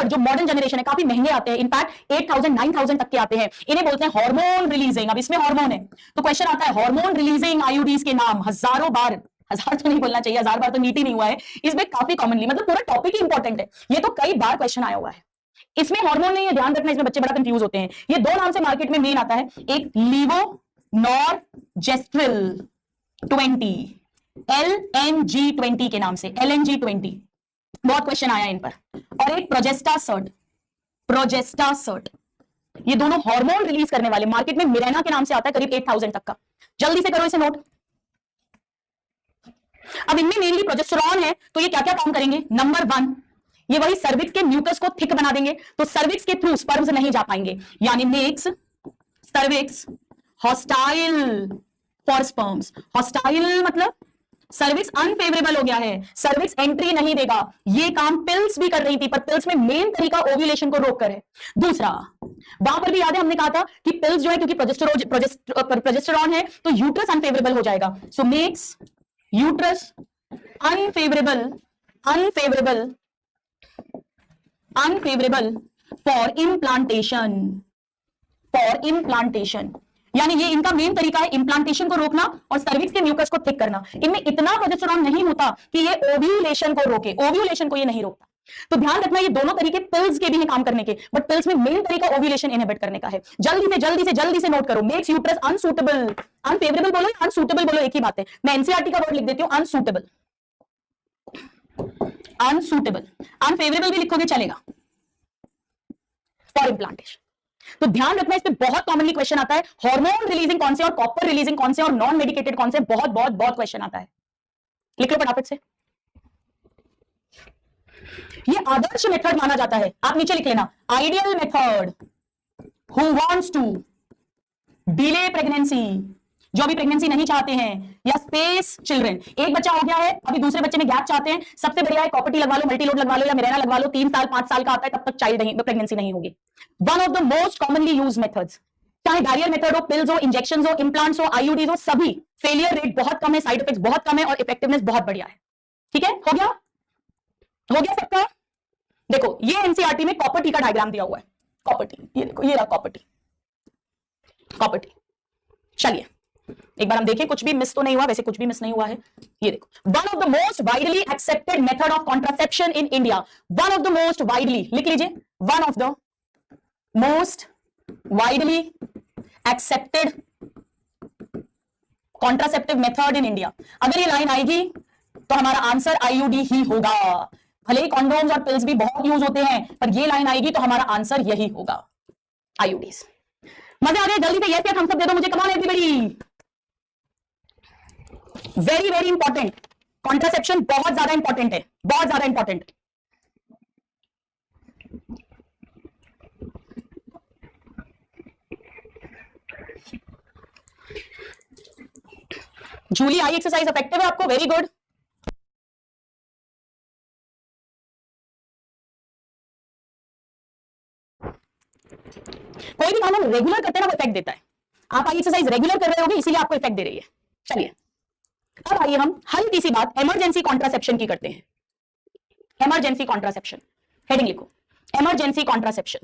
जो मॉडर्न जनरेशन है, काफी महंगे आते हैं, इनफैक्ट 8000 9000 तक के आते हैं, इन्हें बोलते हैं हार्मोन रिलीजिंग। अब इसमें हार्मोन है तो क्वेश्चन आता है हार्मोन रिलीजिंग आईयूडीज के नाम हजारों बार, हजार तो नहीं बोलना चाहिए, 1000 बार तो मीट ही नहीं हुआ है, इसमें काफी कॉमनली, मतलब पूरा टॉपिक ही इंपॉर्टेंट है, ये तो कई बार क्वेश्चन आया हुआ है। इसमें हार्मोन नहीं है, ध्यान रखना, इसमें बच्चे बड़ा कंफ्यूज होते हैं। ये 2 नाम से मार्केट में मेन आता है, एक लीवोनॉर्जेस्ट्रिल 20, LNG20 के नाम से, LNG20 बहुत क्वेश्चन आया इन पर, और एक प्रोजेस्टासर्ट, ये दोनों हार्मोन रिलीज करने वाले, मार्केट में मिरेना के नाम से आता है, करीब 8000 तक का। जल्दी से करो इसे नोट। अब इनमें मेनली प्रोजेस्टेरॉन है, तो ये क्या क्या काम करेंगे? नंबर 1, ये वही सर्विक्स के म्यूकस को थिक बना देंगे, तो सर्विक्स के थ्रू स्पर्म्स नहीं जा पाएंगे, यानी makes cervix hostile for sperms. Hostile मतलब सर्विक्स अनफेवरेबल हो गया है, सर्विक्स एंट्री नहीं देगा। ये काम पिल्स भी कर रही थी, पर पिल्स में मेन तरीका ओव्यूलेशन को रोककर है। दूसरा, वहां पर भी याद है हमने कहा था कि पिल्स जो है, क्योंकि प्रोजेस्टेरॉन है तो यूट्रस अनफेवरेबल हो जाएगा, so makes uterus unfavourable for implantation, यानी ये इनका मेन तरीका है इम्प्लांटेशन को रोकना और सर्विक्स के म्यूकस को थिक करना। इनमें इतना प्रोजेस्टेरॉन नहीं होता कि ये ओव्यूलेशन को रोके, ओव्यूलेशन को ये नहीं रोकता। तो ध्यान रखना, ये दोनों तरीके पिल्स के भी हैं काम करने के, बट पिल्स में मेन तरीका ओव्यूलेशन इनहिबिट करने का है। जल्दी से नोट करो, मेक्स यूट्रस अनसूटेबल, अनफेवरेबल बोलो या अनसूटेबल बोलो, एक ही बात है। मैं एनसीईआरटी का वर्ड लिख देती हूं, अनसूटेबल। अनफेवरेबल भी लिखोगे चलेगा, फॉर इम्प्लांटेशन। तो ध्यान रखना, इस पे बहुत कॉमनली क्वेश्चन आता है, हार्मोन रिलीजिंग कौन से और कॉपर रिलीजिंग कौन से और नॉन मेडिकेटेड कौन से, बहुत बहुत बहुत क्वेश्चन आता है। लिख लो फटाफट से। ये आदर्श मेथड माना जाता है, आप नीचे लिख लेना, ideal method who wants to delay pregnancy, जो भी प्रेगनेंसी नहीं चाहते हैं, या स्पेस चिल्ड्रन। एक बच्चा हो गया है, अभी दूसरे बच्चे में गैप चाहते हैं, सबसे बढ़िया है कॉपर्टी लगवा लो, मल्टीलोड लगवा लो या मिरेना लगवा लो, 3 साल 5 साल का आता है, तब तक चाइल्ड नहीं, प्रेगनेंसी नहीं होगी। One of the most commonly use methods, चाहे बैरियर मेथड हो, पिल्स हो, इंजेक्शन हो, इम्प्लांट्स हो, आईयूडीज हो, सभी फेलियर रेट बहुत कम है, साइड इफेक्ट बहुत कम है और इफेक्टिवनेस बहुत बढ़िया है। ठीक है, हो गया सबका। देखो ये एनसीईआरटी में कॉपर टी का डायग्राम दिया हुआ है, कॉपर टी, ये देखो, ये रहा कॉपर टी। चलिए एक बार हम देखें, कुछ भी मिस तो नहीं हुआ, वैसे कुछ भी मिस नहीं हुआ है। ये देखो, one of the most widely accepted method of contraception in India, one of the most widely, लिख लीजिए, one of the most widely accepted contraceptive method in India. अगर ये लाइन आएगी तो हमारा आंसर आईयूडी ही होगा। भले ही कॉन्डोम्स और पिल्स भी बहुत यूज होते हैं, पर ये लाइन आएगी तो हमारा आंसर यही होगा, आईयूडीज। मजा आ गया? जल्दी से यस या थम्स अप दे दो मुझे, come on everybody. Very very important, contraception बहुत ज्यादा इंपॉर्टेंट है, बहुत ज्यादा इंपॉर्टेंट। जूली, आई एक्सरसाइज इफेक्टिव है आपको? Very good. कोई भी काम हम रेगुलर करते हैं ना, वो इफेक्ट देता है। आप आई एक्सरसाइज रेगुलर कर रहे होगे, इसीलिए आपको इफेक्ट दे रही है। चलिए अब आइए हम हल्की सी बात इमरजेंसी कॉन्ट्रासेप्शन की करते हैं। इमरजेंसी कॉन्ट्रासेप्शन, हेडिंग लिखो, इमरजेंसी कॉन्ट्रासेप्शन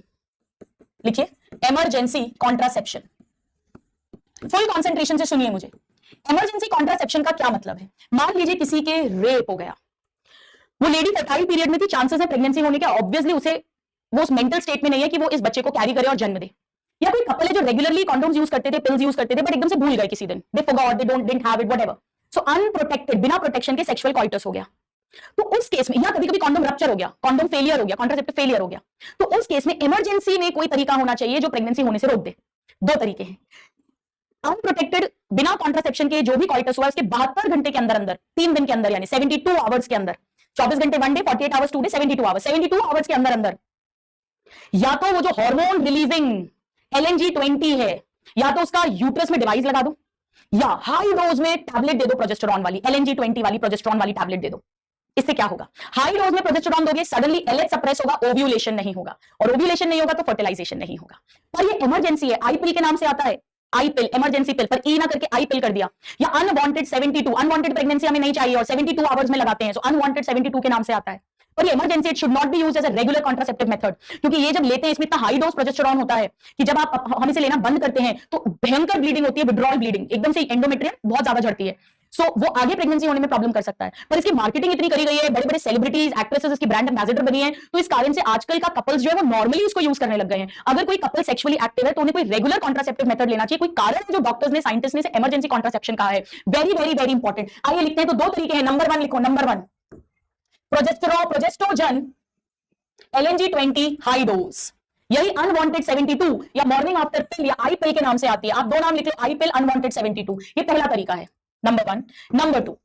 लिखिए, इमरजेंसी कॉन्ट्रासेप्शन। फुल कंसंट्रेशन से सुनिए मुझे। इमरजेंसी कॉन्ट्रासेप्शन का क्या मतलब है? मान लीजिए किसी के रेप हो गया, वो लेडी फर्टाइल पीरियड में थी, चांसेस है प्रेगनेंसी होने के, ऑब्वियसली उसे वो उस मेंटल स्टेट में नहीं है कि वो इस बच्चे को कैरी करे और जन्म दे। या कोई कपल है जो रेगुलरली कॉन्डोम्स यूज करते थे, पिल्स यूज करते थे, बट एकदम से भूल गए किसी दिन, they forgot, they didn't have it, whatever, so unprotected, बिना प्रोटेक्शन के सेक्सुअल कॉइटस हो गया। तो उस केस में, या कभी कभी कॉन्डोम रप्चर हो गया, कॉन्डोम फेलियर हो गया, कॉन्ट्रासेप्टिव फेलियर हो गया, तो उस केस में इमरजेंसी में कोई तरीका होना चाहिए जो प्रेगनेंसी होने से रोक दे। 2 तरीके हैं। अनप्रोटेक्टेड बिना कॉन्ट्रासेप्शन के जो भी कॉइटस हुआ, उसके 72 घंटे के अंदर अंदर, 3 दिन के अंदर, यानी 72 आवर्स के अंदर, 24 घंटे 1 day, 48 hours 2 day, 72 hours, 72 hours के अंदर अंदर या तो वो जो हार्मोन रिलीजिंग LNG20 है, या तो उसका यूट्रस में डिवाइस लगा दो, या हाई डोज में टैबलेट दे दो प्रोजेस्टेरॉन वाली, LNG20 वाली प्रोजेस्टेरॉन वाली टैबलेट दे दो। इससे क्या होगा, हाई डोज में प्रोजेस्टेरॉन दोगे, सडनली एलएच सप्रेस होगा, ओव्यूलेशन नहीं होगा, और ओव्यूलेशन नहीं होगा तो फर्टिलाइजेशन नहीं होगा। पर ये इमरजेंसी है, आई पिल के नाम से आता है, आई पिल, इमरजेंसी पिल, पर ई ना करके आई पिल कर दिया। या अनवांटेड 72, अनवांटेड प्रेगनेंसी हमें नहीं चाहिए और 72 आवर्स में लगाते हैं, तो अनवांटेड 72 के नाम से आता है। पर ये emergency, it should not be used as a regular contraceptive method, क्योंकि ये जब लेते हैं इसमें इतना हाई डोज प्रोजेस्टेरॉन होता है कि जब आप हम इसे लेना बंद करते हैं तो भयंकर ब्लीडिंग होती है, विड्रॉल ब्लीडिंग, एकदम से एंडोमेट्रियम बहुत ज्यादा झड़ती है, सो वो आगे प्रेगनेंसी होने में प्रॉब्लम कर सकता है। पर इसकी मार्केटिंग इतनी करी गई है, बड़े बड़े सेलिब्रिटीज, एक्ट्रेसेस इसकी ब्रांड एम्बेसडर बनी है, तो इस कारण से आजकल का कपल्स जो है वो नॉर्मली इसको यूज करने लग गए हैं। अगर कोई कपल सेक्सुअली एक्टिव है तो उन्हें कोई रेगुलर कॉन्ट्रासेप्टिव मेथड लेना चाहिए, कोई कारण है जो डॉक्टर्स ने, साइंटिस्ट ने इमरजेंसी कॉन्ट्रासेप्शन कहा है। Very very very important. आइए लिखते हैं, तो दो तरीके हैं, नंबर 1 लिखो, नंबर 1 प्रोजेस्टेरोजन LNG-20 हाई डोज, यही अनवांटेड 72 या मॉर्निंग आफ्टर पिल या आई पिल के नाम से आती है। आप दो नाम लिख लो, आई पिल, अनवांटेड 72, ये पहला तरीका है, नंबर 1। नंबर 2,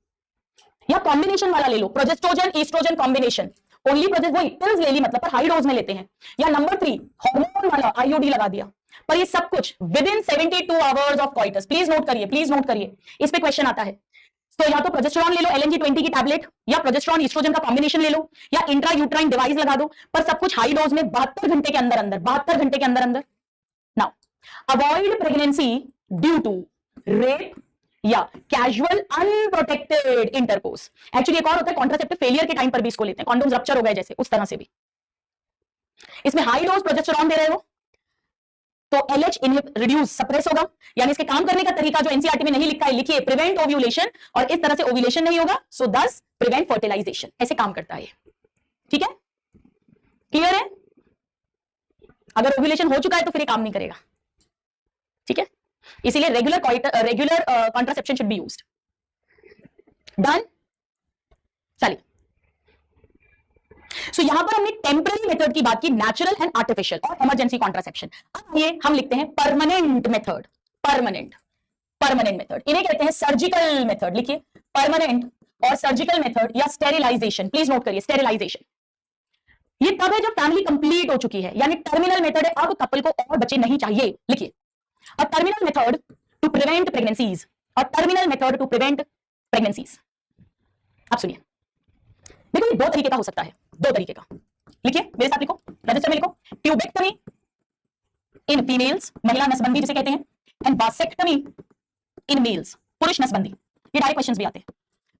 या कॉम्बिनेशन वाला ले लो, प्रोजेस्टेरोजन ईस्ट्रोजन कॉम्बिनेशन, ओनली प्रोजेस्ट, वही पिल्स ले ली मतलब, पर हाई डोज में लेते हैं। या नंबर 3, हार्मोन वाला, IUD लगा दिया। पर ये सब कुछ within 72 hours of coitus. Please note करिए, प्लीज नोट करिए, इस पे क्वेश्चन आता है। तो या तो प्रोजेस्टेरॉन ले लो LNG-20 की टैबलेट, या प्रोजेस्टेरॉन ईस्ट्रोजन का कॉम्बिनेशन ले लो, या इंट्रा यूट्राइन डिवाइस लगा दो, पर सब कुछ हाई डोज में 72 घंटे के अंदर अंदर, 72 घंटे के अंदर अंदर। Now avoid pregnancy due to rape या कैजुअल अनप्रोटेक्टेड इंटरकोर्स। एक्चुअली एक और होता है कॉन्ट्रासेप्टिव फेलियर के टाइम पर भी इसको लेते हैं, कॉन्डोम्स रप्चर हो गए जैसे, उस तरह से भी। इसमें हाई डोज प्रोजेस्टेरॉन दे रहे हो तो LH रिड्यूस, सप्रेस होगा, यानी इसके काम करने का तरीका जो एनसीईआरटी में नहीं लिखा है, लिखिए प्रिवेंट ओव्यूलेशन, और इस तरह से ओव्यूलेशन नहीं होगा, सो दस प्रिवेंट फर्टिलाइजेशन, ऐसे काम करता है। ठीक है, क्लियर है? अगर ओव्यूलेशन हो चुका है तो फिर ये काम नहीं करेगा। ठीक है, इसीलिए regular contraception should be used. Done, चलिए। सो यहां पर हमने टेम्पररी मेथड की बात की, नेचुरल एंड आर्टिफिशियल और इमरजेंसी कॉन्ट्रासेप्शन। अब ये हम लिखते हैं परमानेंट मेथड, परमानेंट मेथड, इन्हें कहते हैं सर्जिकल मेथड। लिखिए परमानेंट और सर्जिकल मेथड या स्टेरिलाइजेशन, प्लीज नोट करिए, स्टेरिलाइजेशन ये तब है जब फैमिली कंप्लीट हो चुकी है, यानी टर्मिनल मेथड है, अब कपल को और बच्चे नहीं चाहिए। लिखिए, a terminal method to prevent pregnancies, a terminal method to prevent pregnancies. अब सुनिए, देखो ये दो तरीके का हो सकता है, दो तरीके का। लिखिए मेरे साथ, लिखो रजिस्टर में लिखो, ट्यूबेक्टमी इन फीमेल्स, महिला नसबंदी जिसे कहते हैं, एंड वासेक्टमी इन मेल्स, पुरुष नसबंदी। ये डायरेक्ट क्वेश्चंस भी आते हैं,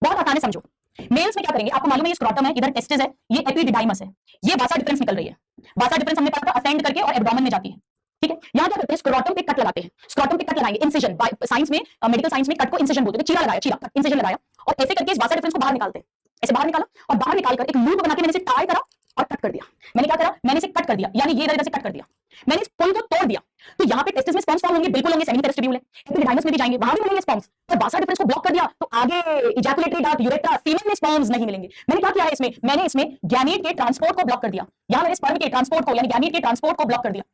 बहुत आसान है, समझो। मेल्स में क्या करेंगे, आपको मालूम है ये स्क्रोटम है, इधर टेस्टिस है, ये एपिडिडाइमस है, ये वासा डिफरेंस निकल रही है। वासा डिफरेंस हमने पढ़ा था, असेंड करके और एब्डोमेन में जाती है। ठीक है, यहां क्या करते हैं, स्क्रोटम पे कट लगाते हैं, स्क्रोटम पे कट लगाएंगे, इंसिजन, साइंस में, मेडिकल साइंस में कट को इंसिजन बोलते हैं, चीरा लगाया, चीरा, इंसिजन लगाया, और ऐसे करके इस वासा डिफरेंस को बाहर निकालते हैं। ऐसे बाहर निकाला और बाहर निकालकर एक लूप बना के मैंने इसे टाई करा और कट कर दिया। मैंने क्या करा, मैंने इसे कट कर दिया, यानी ये इधर से कट कर दिया, मैंने इस पुल को तोड़ दिया। तो यहाँ पे टेस्टिस में स्पर्म्स फॉर्म होंगे, बिल्कुल होंगे, सेमीफेरस ट्यूब्यूल है, एपिडिडाइमस में भी जाएंगे, वहां भी मिलेंगे स्पर्म्स। पर वासा डिफरेंस को ब्लॉक कर दिया तो आगे इजैकुलेटरी डक्ट, यूरेथ्रा, सीमेन में स्पर्म्स नहीं मिलेंगे। मैंने क्या किया है इसमें, मैंने इसमें गैमीट के ट्रांसपोर्ट को ब्लॉक कर दिया, यहाँ मैंने स्पर्म के ट्रांसपोर्ट को, यानी गैमीट के ट्रांसपोर्ट को ब्लॉक कर दिया।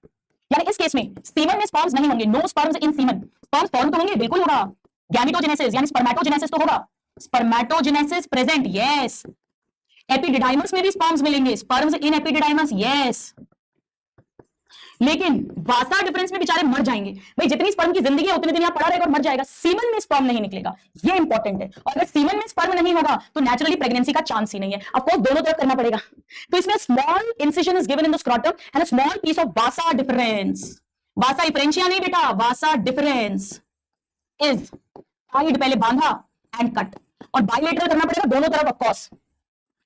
यानी इस केस में सीमेन में स्पर्म्स नहीं होंगे, नो स्पर्म्स इन सीमेन। स्पर्म्स फॉर्म तो होंगे, बिल्कुल होगा, गैमेटोजेनेसिस यानी स्पर्मेटोजेनेसिस तो होगा, स्पर्मेटोजेनेसिस प्रेजेंट, यस। एपिडिडाइमस में भी स्पर्म्स मिलेंगे, स्पर्म्स इन एपिडिडाइमस, यस। लेकिन वासा डिफरेंस में बेचारे मर जाएंगे। भाई जितनी स्पर्म की जिंदगी है उतने दिन यहाँ पड़ा रहेगा और मर जाएगा, सीमन में स्पर्म नहीं निकलेगा, ये इंपॉर्टेंट है। और अगर सीमन में स्पर्म नहीं होगा तो नेचुरली प्रेगनेंसी का चांस ही नहीं है। आपको दोनों तरफ करना पड़ेगा। तो इसमें small incision is given in the scrotum and a small piece of vasa deferens, vasa deferentia नहीं बेटा, वासा डिफरेंस इज टाइड, पहले बांधा एंड कट, और बाइलेटरल करना पड़ेगा दोनों तरफ ऑफ कोर्स।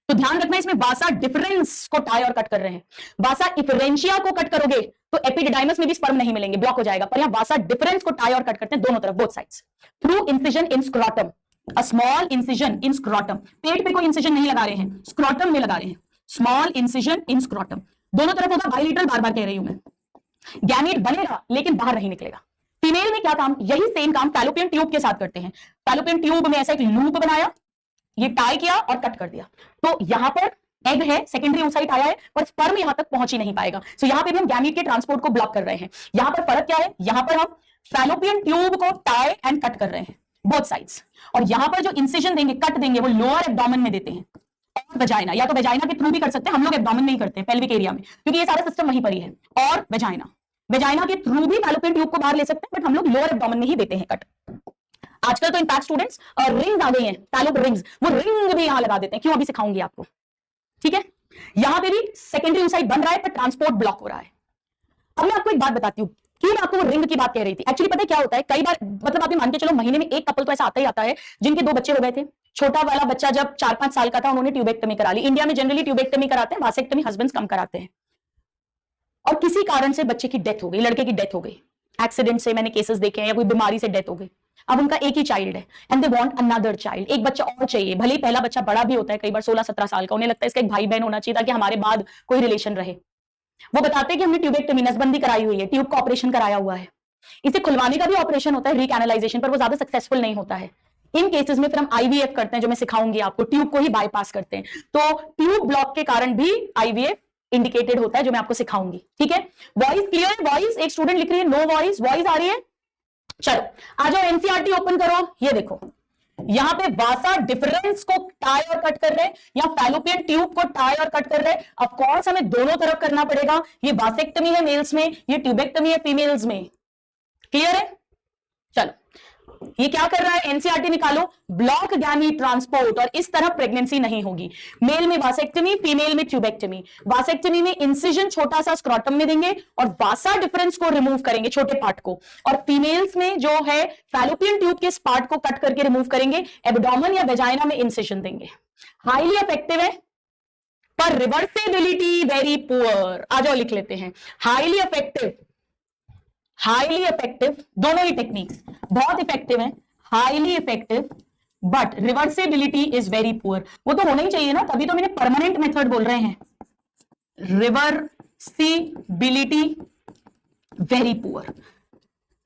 तो ध्यान रखना इसमें वासा डिफरेंस को टाई और कट कर रहे हैं, वासा डिफरेंशिया को कट करोगे तो एपिडिडाइमस में भी स्पर्म नहीं मिलेंगे, ब्लॉक हो जाएगा। पर यहां वासा डिफरेंस को टाई और कट करते हैं दोनों तरफ, both sides, through incision in scrotum, a small incision in scrotum. पेट पे कोई इंसिजन नहीं लगा रहे हैं, स्क्रॉटम में लगा रहे हैं, स्मॉल इंसिजन इन स्क्रॉटम, दोनों तरफ होगा, बाइलेटरल, बार बार कह रही हूं मैं। गैमीट बनेगा लेकिन बाहर नहीं निकलेगा। फीमेल में क्या काम, यही सेम काम फैलोपियन ट्यूब के साथ करते हैं। फैलोपियन ट्यूब में ऐसा एक लूप बनाया, ये टाई किया और कट कर दिया, तो यहां पर एग है, सेकेंडरी oocyte आया है, पर स्पर्म यहां तक पहुंच ही नहीं पाएगा। सो यहां पे भी हम गैमीट के ट्रांसपोर्ट को ब्लॉक कर रहे हैं। यहां पर फर्क क्या है, यहां पर हम फैलोपियन ट्यूब को टाई एंड कट कर रहे हैं बोथ साइड्स, और यहां पर जो इंसिजन देंगे, कट देंगे, वो लोअर एब्डोमेन में देते हैं। और वेजाइना, या तो वेजाइना के थ्रू भी कर सकते हैं, हम लोग एब्डोमेन में ही करते हैं, पेल्विक एरिया में, क्योंकि ये सारा सिस्टम वहीं पर ही है। और वेजाइना, वेजाइना के थ्रू भी फैलोपियन ट्यूब को बाहर ले सकते हैं, बट हम लोग लोअर एब्डोमेन में ही देते हैं कट। आजकल तो इनफैक्ट स्टूडेंट्स रिंग्स आ गई हैं, फैलोप रिंग्स, वो रिंग भी यहां लगा देते हैं। क्यों, अभी सिखाऊंगी आपको, ठीक है। यहां पे भी सेकेंडरी oocyte बन रहा है पर ट्रांसपोर्ट ब्लॉक हो रहा है। अब मैं आपको एक बात बताती हूँ, क्यों मैं आपको वो रिंग की बात कह रही थी। एक्चुअली पता है क्या होता है, कई बार मतलब आप ये मान के चलो महीने में एक कपल तो ऐसा आता ही आता है जिनके 2 बच्चे हो गए थे। छोटा वाला बच्चा जब 4-5 साल का था उन्होंने ट्यूबेक्टमी करा ली। इंडिया में जनरली ट्यूबेक्टमी कराते हैं, वासेक्टमी हस्बैंड्स कम कराते हैं। और किसी कारण से बच्चे की डेथ हो गई, लड़के की डेथ हो गई, एक्सीडेंट से मैंने केसेस देखे हैं, या कोई बीमारी से डेथ हो गई। अब उनका एक ही चाइल्ड है and they want another child, एक बच्चा और चाहिए। भले ही पहला बच्चा बड़ा भी होता है, कई बार 16-17 साल का, उन्हें लगता है इसका एक भाई बहन होना चाहिए ताकि हमारे बाद कोई रिलेशन रहे। वो बताते हैं कि हमने ट्यूबेक्टमी नसबंदी कराई हुई है, ट्यूब का ऑपरेशन कराया हुआ है। इसे खुलवाने का भी ऑपरेशन होता है रिकैनलाइजेशन, पर वो ज्यादा सक्सेसफुल नहीं होता है। इन केसेस में फिर हम आईवीएफ करते हैं, जो मैं सिखाऊंगी आपको, ट्यूब को ही बाईपास करते हैं। तो ट्यूब ब्लॉक के कारण भी आईवीएफ इंडिकेटेड होता है, जो मैं आपको सिखाऊंगी, ठीक है। वॉइस क्लियर, वॉइस, एक स्टूडेंट लिख रही है नो वॉइस, वॉइस आ रही है। चलो आ जाओ, एनसीईआरटी ओपन करो। ये देखो यहां पे वासा डिफरेंस को टाई और कट कर रहे हैं, या फैलोपियन ट्यूब को टाई और कट कर रहे हैं। ऑफ कोर्स हमें दोनों तरफ करना पड़ेगा। ये वासेक्टमी है मेल्स में, ये ट्यूबेक्टमी है फीमेल्स में। क्लियर है? चलो ये क्या कर रहा है, एनसीईआरटी निकालो, ब्लॉक गैमी ट्रांसपोर्ट, और इस तरह प्रेगनेंसी नहीं होगी। मेल में वासेक्टमी, फीमेल में ट्यूबेक्टमी। वासेक्टमी में इंसिजन छोटा सा स्क्रॉटम में देंगे और वासा डिफरेंस को रिमूव करेंगे, छोटे पार्ट को। और फीमेल्स में जो है फैलोपियन ट्यूब के इस पार्ट को कट करके रिमूव करेंगे, एब्डोमेन या वेजाइना में इंसिजन देंगे। हाईली इफेक्टिव है पर रिवर्सिबिलिटी वेरी पुअर। आ जाओ लिख लेते हैं, हाईली इफेक्टिव, हाईली इफेक्टिव, दोनों ही टेक्निक्स बहुत इफेक्टिव हैं, highly effective, but reversibility is very poor. वो तो होना ही चाहिए ना, तभी तो मैंने परमानेंट मेथड बोल रहे हैं। रिवर्सिबिलिटी वेरी पुअर,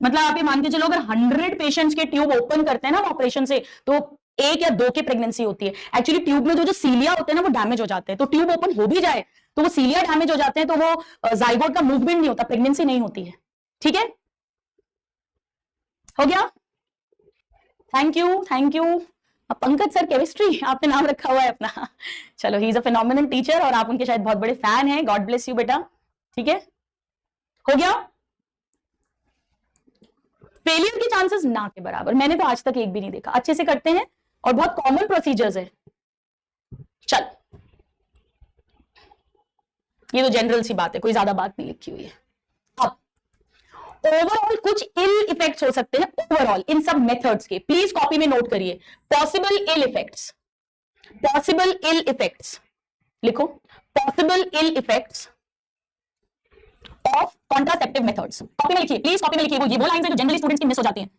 मतलब आप ये मान के चलो अगर 100 पेशेंट्स के ट्यूब ओपन करते हैं ना ऑपरेशन से, तो 1 या 2 की प्रेगनेंसी होती है। एक्चुअली ट्यूब में जो सीलिया होते हैं ना वो डैमेज हो जाते हैं, तो ट्यूब ओपन हो भी जाए तो वो सीलिया डैमेज हो जाते हैं, तो वो जाइगोट का मूवमेंट नहीं होता, प्रेगनेंसी नहीं होती है। ठीक है, हो गया, thank you thank you. Pankaj sir chemistry आपने नाम रखा हुआ है अपना। चलो he is a phenomenal teacher और आप उनके शायद बहुत बड़े फैन हैं, गॉड ब्लेस यू बेटा। ठीक है, हो गया। फेलियर के चांसेस ना के बराबर, मैंने तो आज तक एक भी नहीं देखा। अच्छे से करते हैं और बहुत कॉमन प्रोसीजर्स है। चल ये तो जनरल सी बात है, कोई ज्यादा बात नहीं लिखी हुई है। अब ओवरऑल कुछ इल इफेक्ट्स हो सकते हैं ओवरऑल इन सब मेथड्स के, प्लीज कॉपी में नोट करिए। Possible ill effects, possible ill effects लिखो, possible ill effects of contraceptive methods. Copy में लिखिए प्लीज, कॉपी में लिखिए। वो ये वो लाइंस है जो जनरली स्टूडेंट्स की मिस हो जाती हैं।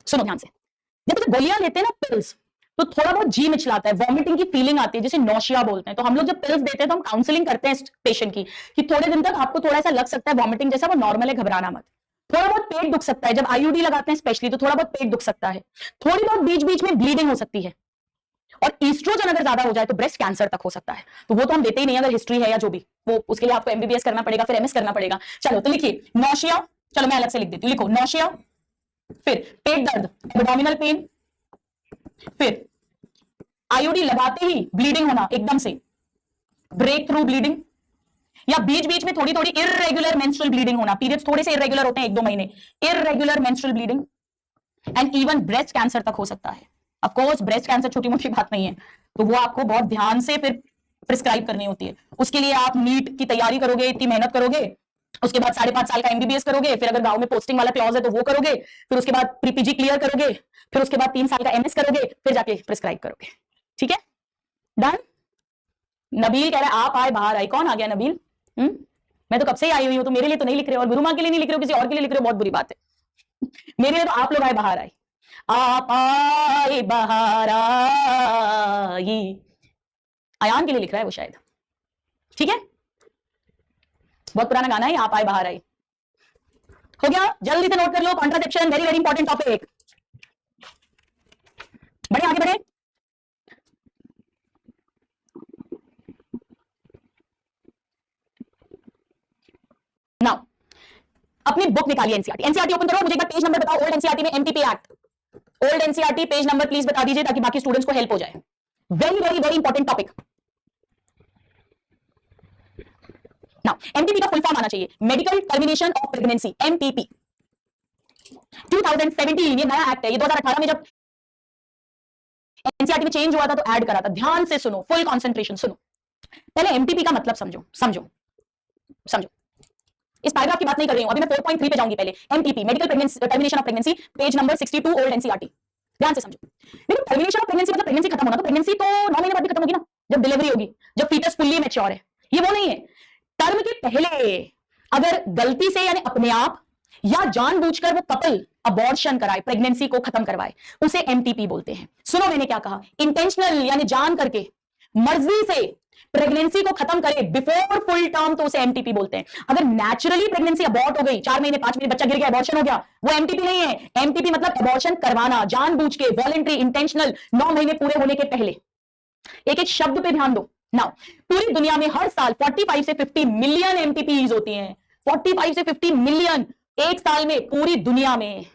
सुनो ध्यान से, जब तो गोलियां लेते हैं ना पिल्स, तो थोड़ा बहुत जी मिचलाता है, वॉमिटिंग की फीलिंग आती है जिसे नोशिया बोलते हैं। तो हम लोग जब पिल्स देते हैं तो हम काउंसलिंग करते हैं पेशेंट की कि थोड़े दिन तक आपको थोड़ा सा लग सकता है वॉमिटिंग जैसा, वो नॉर्मल है, घबराना मत। थोड़ा बहुत पेट दुख सकता है, जब आईयूडी लगाते हैं स्पेशली तो थोड़ा बहुत पेट दुख सकता है, थोड़ी बहुत बीच बीच में ब्लीडिंग हो सकती है, और ईस्ट्रोजन अगर ज्यादा हो जाए तो ब्रेस्ट कैंसर तक हो सकता है। तो वो तो हम देते ही नहीं अगर हिस्ट्री है या जो भी, वो उसके लिए आपको एमबीबीएस करना पड़ेगा, फिर एमएस करना पड़ेगा। चलो तो लिखिए नोशिया, चलो मैं अलग से लिख देती हूँ, लिखो नोशिया, फिर पेट दर्द, एब्डोमिनल पेन, फिर आईयूडी लगाते ही ब्लीडिंग होना एकदम से, ब्रेक थ्रू ब्लीडिंग, या बीच बीच में थोड़ी थोड़ी इररेगुलर मेंस्ट्रुअल ब्लीडिंग होना, पीरियड्स थोड़े से इररेगुलर होते हैं 1-2 महीने, irregular menstrual bleeding, and even breast cancer तक हो सकता है। ऑफ कोर्स ब्रेस्ट कैंसर छोटी मोटी बात नहीं है, तो वो आपको बहुत ध्यान से फिर प्रिस्क्राइब करनी होती है। उसके लिए आप नीट की तैयारी करोगे, इतनी मेहनत करोगे, उसके बाद 5.5 साल का एमबीबीएस करोगे, फिर अगर गांव में पोस्टिंग वाला क्लॉज है तो वो करोगे, फिर उसके बाद प्री पीजी क्लियर करोगे, फिर उसके बाद 3 साल का एमएस करोगे, फिर जाके प्रिस्क्राइब करोगे। ठीक है, डन। नबील कह रहा है आप आए बाहर आए, कौन आ गया नबील? मैं तो कब से ही आई हुई हूं, तो मेरे लिए तो नहीं लिख रहे हो, और गुरु मां के लिए नहीं लिख रहे हो, किसी और के लिए लिख रहे हो, बहुत बुरी बात है। मेरे लिए तो आप लोग आए बाहर आए, आप आए बाहर आई, अयान के लिए लिख रहा है वो शायद। ठीक है, बहुत पुराना गाना है, आप आए बाहर आई। हो गया, जल्दी से नोट कर लो, contraception very very important topic. बढ़े आगे बढ़े, नाउ अपनी बुक निकालिए, एनसीईआरटी, एनसीईआरटी ओपन करो, मुझे एक बार पेज नंबर बताओ ओल्ड एनसीईआरटी में, MTP act, old NCERT page number please बता दीजिए ताकि बाकी स्टूडेंट्स को हेल्प हो जाए। Very very very important topic. Now MTP का फुल फॉर्म आना चाहिए, medical termination of pregnancy, MTP. 2017 ये नया एक्ट है, ये 2018 में जब एनसीईआरटी में चेंज हुआ था तो ऐड करा था। ध्यान से सुनो, फुल कंसंट्रेशन सुनो। पहले एमटीपी का मतलब समझो समझो समझो। इस पैराग्राफ की बात नहीं कर रही हूं, अभी मैं 4.3 पे जाऊंगी। पहले MTP, medical termination of pregnancy, page number 62 old NCERT. ध्यान से समझो। देखो टर्मिनेशन ऑफ प्रेगनेंसी मतलब प्रेगनेंसी खत्म होना, तो प्रेगनेंसी तो 9 महीने बाद भी खत्म होगी ना, जब डिलीवरी होगी, जब फीटस फुल्ली मैच्योर है। ये वो नहीं है। टर्म के पहले अगर गलती से यानी अपने आप या जानबूझकर वो कपल अबॉर्शन कराए, प्रेगनेंसी को खत्म करवाए, उसे एमटीपी बोलते हैं। सुनो मैंने क्या कहा, इंटेंशनल यानी जान करके मर्जी से प्रेगनेंसी को खत्म करे बिफोर फुल टर्म, तो उसे एमटीपी बोलते हैं। अगर नेचुरली प्रेगनेंसी अबॉर्ट हो गई, 4 महीने 5 महीने बच्चा गिर गया, अबॉर्शन हो गया, वो एमटीपी नहीं है। एमटीपी मतलब अबॉर्शन करवाना, जानबूझ के, वॉलंटरी, इंटेंशनल, 9 महीने पूरे होने के पहले। एक एक शब्द पे ध्यान दो। नाउ पूरी दुनिया में हर साल 45 से 50 मिलियन एमटीपीज होती हैं। 45 से 50 मिलियन एक साल में पूरी दुनिया में।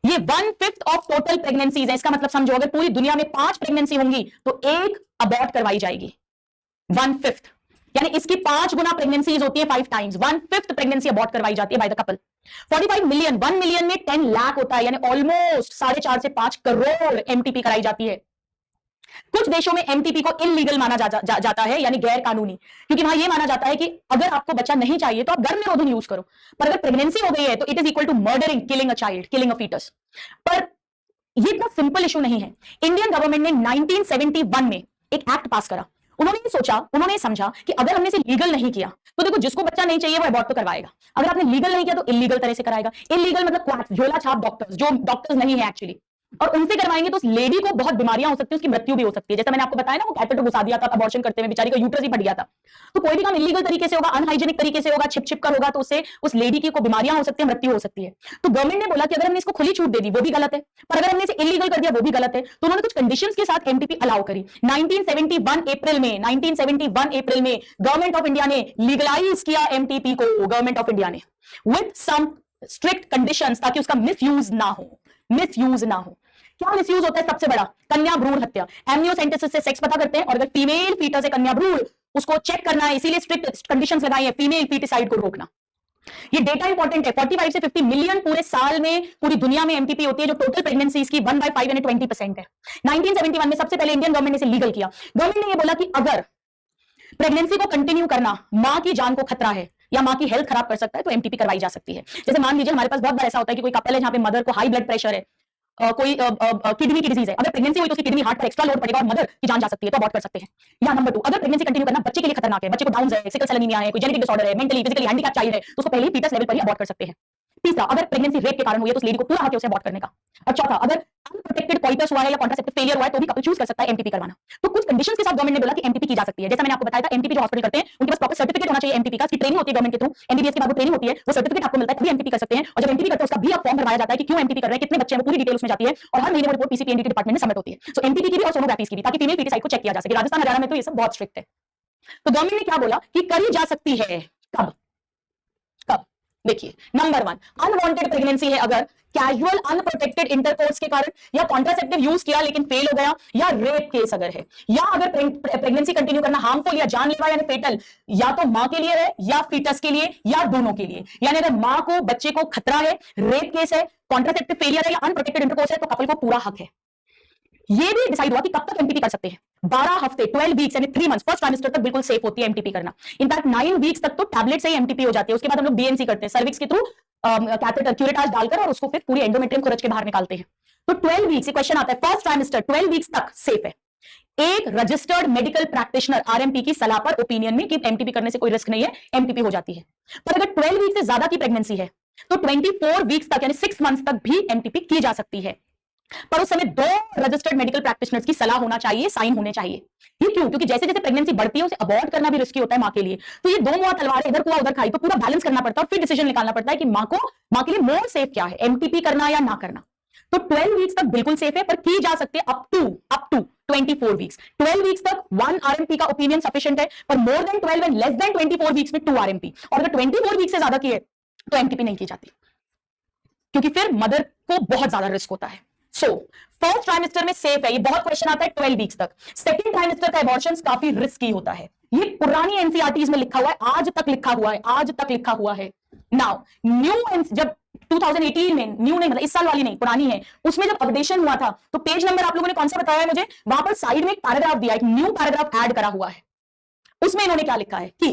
ये 1/5 ऑफ टोटल प्रेगनेंसीज है। इसका मतलब समझो, अगर पूरी दुनिया में 5 प्रेगनेंसी होंगी तो एक अबॉर्ट करवाई जाएगी। 1/5 यानी इसकी 5 गुना प्रेगनेंसीज होती है, 5 टाइम्स। 1/5 प्रेगनेंसी अबॉर्ट करवाई जाती है by the couple. 45 million, 1 million में 10 लाख होता है, यानी ऑलमोस्ट 4.5 से 5 करोड़ एमटीपी कराई जाती है। कुछ देशों में एमटीपी को इलीगल माना जाता है, यानी गैर कानूनी, क्योंकि वहां यह माना जाता है कि अगर आपको बच्चा नहीं चाहिए तो आप गर्भ निरोधन यूज करो, पर अगर प्रेगनेंसी हो गई है तो it is equal to murdering, killing a child, killing a foetus. पर ये इतना सिंपल इशू नहीं है। इंडियन गवर्नमेंट ने 1971 में एक एक्ट पास करा। उन्होंने ये सोचा, उन्होंने समझा कि अगर हमने इसे लीगल नहीं किया तो देखो, जिसको बच्चा नहीं चाहिए वो अबॉर्ट तो करवाएगा। अगर आपने लीगल नहीं किया तो इलीगल तरह से कराएगा। इलीगल मतलब क्वैक्स, झोला छाप डॉक्टर्स, जो डॉक्टर्स नहीं है एक्चुअली, और उनसे करवाएंगे तो उस लेडी को बहुत बीमारियां हो सकती है, उसकी मृत्यु भी हो सकती है। जैसा मैंने आपको बताया ना, वो कैथेटर घुसा दिया था अबॉर्शन करते हुए, बेचारी का यूट्रस ही फट गया था। तो कोई भी काम इलीगल तरीके से होगा, अनहाइजेनिक तरीके से होगा, छिप कर होगा, तो उससे उस लेडी की को बीमारियां हो सकती है, मृत्यु हो सकती है। तो गवर्नमेंट ने बोला कि अगर हमने इसको खुली छूट दे दी वो भी गलत है, पर अगर हमने इसे इलीगल कर दिया वो भी गलत है। तो उन्होंने कुछ कंडीशंस के साथ एमटीपी अलाउ करी। 1971 अप्रैल में गवर्नमेंट ऑफ इंडिया ने लीगलाइज किया एमटीपी को, गवर्नमेंट ऑफ इंडिया ने, विद सम स्ट्रिक्ट कंडीशंस, ताकि उसका मिसयूज ना हो। क्या मिसयूज होता है? सबसे बड़ा, कन्या भ्रूण हत्या। एमनियोसेंटेसिस से सेक्स पता करते हैं, और अगर फीमेल फीटस है कन्या भ्रूण, उसको चेक करना है, इसीलिए स्ट्रिक्ट कंडीशंस लगाई है, फीमेल फीटिसाइड को रोकना। ये डेटा इंपॉर्टेंट है। 45 से 50 मिलियन पूरे साल में पूरी दुनिया में एमटीपी होती है, जो टोटल प्रेगनेंसीज की 1/5 यानी 20% है। 1971 में सबसे पहले इंडियन गवर्नमेंट ने इसे लीगल किया। गवर्नमेंट ने यह बोला कि अगर प्रेगनेंसी को कंटिन्यू करना मां की जान को खतरा है या मां की हेल्थ खराब कर सकता है तो एमटीपी करवाई जा सकती है। जैसे मान लीजिए हमारे पास बहुत बार ऐसा होता है कि कोई कपल है जहां पे मदर को हाई ब्लड प्रेशर है, कोई किडनी की डिजीज है, अगर प्रेगनेंसी हुई तो उसकी किडनी हार्ट पर एक्स्ट्रा लोड पड़ेगा और मदर की जान जा सकती है, तो अबॉर्ट कर सकते हैं। या नंबर 2, अगर प्रेगनेंसी कंटिन्यू करना बच्चे के लिए खतरनाक है, बच्चे को डाउन है, सिकल सेल एनीमिया है, कोई जेनेटिक डिसऑर्डर है, मेंटली फिजिकली हैंडीकैप चाइल्ड है, तो उसको पहले ही फीटस लेवल पर ही अबॉर्ट कर सकते हैं। तीसरा, अगर प्रेगनेंसी रेप के कारण हुई है तो उस लेडी को पूरा हक है उसे अबॉर्ट करने का। और चौथा, अगर अनप्रोटेक्टेड कॉइटस हुआ है या कॉन्ट्रासेप्टिव फेलियर हुआ है तो भी कपल चूज कर सकता है एमटीपी करवाना। तो कुछ कंडीशंस के साथ गवर्नमेंट ने बोला कि एमटीपी की जा सकती है। जैसा मैंने आपको बताया था, एमटीपी जो हॉस्पिटल करते हैं उनके पास प्रॉपर सर्टिफिकेट होना चाहिए एमटीपी का, उसकी ट्रेनिंग होती है गवर्नमेंट के थ्रू, एमबीबीएस के बाद वो ट्रेनिंग होती है, वो सर्टिफिकेट आपको मिलता है, तभी एमटीपी कर सकते हैं। और जब एमटीपी करते हैं उसका भी फॉर्म भरवाया जाता है कि क्यों एमटीपी कर रहे हैं, कितने बच्चे हैं, वो पूरी डिटेल उसमें जाती है, और हर महीने वो रिपोर्ट पीसीपीएनडी के डिपार्टमेंट में सबमिट होती है। सो एमटीपी की भी और सोनोग्राफी की भी, ताकि फीमेल फीटिसाइड को चेक किया जा सके। राजस्थान हरियाणा में तो ये सब बहुत स्ट्रिक्ट है। तो गवर्नमेंट ने क्या बोला कि करी जा सकती है। कब? देखिए, नंबर 1, अनवांटेड प्रेगनेंसी है अगर कैजुअल अनप्रोटेक्टेड इंटरकोर्स के कारण, या कॉन्ट्रासेप्टिव यूज किया लेकिन फेल हो गया, या रेप केस अगर है, या अगर प्रेगनेंसी कंटिन्यू करना हार्मफुल या जानलेवा यानी फेटल, या तो मां के लिए है या फीटस के लिए या दोनों के लिए। यानी अगर मां को, बच्चे को खतरा है, रेप केस है, कॉन्ट्रासेप्टिव फेलियर है या अनप्रोटेक्टेड इंटरकोर्स है, तो कपल को पूरा हक है। ये भी डिसाइड हुआ कि कब तक एमटीपी कर सकते हैं। 12 हफ्ते, 12 वीक्स यानी 3 मंथ्स, फर्स्ट ट्राइमेस्टर तक बिल्कुल सेफ होती है एमटीपी करना। इनफैक्ट 9 वीक्स तक तो टैबलेट से ही एमटीपी हो जाती है। उसके बाद हम लोग बीएनसी करते हैं, सर्विक्स के थ्रू कैथेटर क्यूरेटाज डालकर, और उसको फिर पूरी एंडोमेट्रियम खुरच के बाहर निकालते हैं। तो 12 वीक्स, क्वेश्चन आता है, फर्स्ट ट्राइमेस्टर 12 वीक्स तक सेफ है। एक रजिस्टर्ड मेडिकल प्रैक्टिशनर आरएमपी की सलाह पर, ओपिनियन में, कि एमटीपी करने से कोई रिस्क नहीं है, एमटीपी हो जाती है। पर अगर 12 वीक से ज्यादा की प्रेगनेंसी है तो 24 वीक्स तक यानी 6 मंथ्स तक भी एमटीपी की जा सकती है। पर उस समय 2 रजिस्टर्ड मेडिकल प्रैक्टिशनर्स की सलाह होना चाहिए, साइन होने चाहिए। ये क्यों? क्योंकि जैसे जैसे प्रेगनेंसी बढ़ती है उसे अबॉर्ट करना भी रिस्की होता है मां के लिए। तो ये 2 मुआ तलवारें, इधर कुआ उधर खाई, तो पूरा बैलेंस करना पड़ता है और फिर डिसीजन निकालना पड़ता है कि मां के लिए मोर सेफ क्या है, एमटीपी करना या ना करना। तो 12 वीक्स तक बिल्कुल सेफ है, पर की जा सकती है अप टू 24 वीक्स। 12 वीक्स तक 1 आरएमपी का ओपिनियन सफिशिएंट है, पर more than 12 and less than 24 weeks में 2 आरएमपी। और अगर 24 वीक्स से ज्यादा की है तो एमटीपी नहीं की जाती, क्योंकि फिर मदर को बहुत ज्यादा रिस्क होता है। सो फर्स्ट ट्राइमेस्टर में सेफ है, ये बहुत क्वेश्चन आता है 12 वीक्स तक। सेकंड ट्राइमेस्टर का एबॉर्शन काफी रिस्की होता है। ये पुरानी एनसीईआरटीज में लिखा हुआ है, आज तक लिखा हुआ है। नाउ न्यू, जब 2018 में, न्यू नहीं मतलब इस साल वाली नहीं, पुरानी है, उसमें जब अपडेशन हुआ था तो पेज नंबर आप लोगों ने कौन सा बताया है मुझे, वहां पर साइड में एक पैराग्राफ दिया, एक न्यू पैराग्राफ ऐड करा हुआ है। उसमें इन्होंने क्या लिखा है कि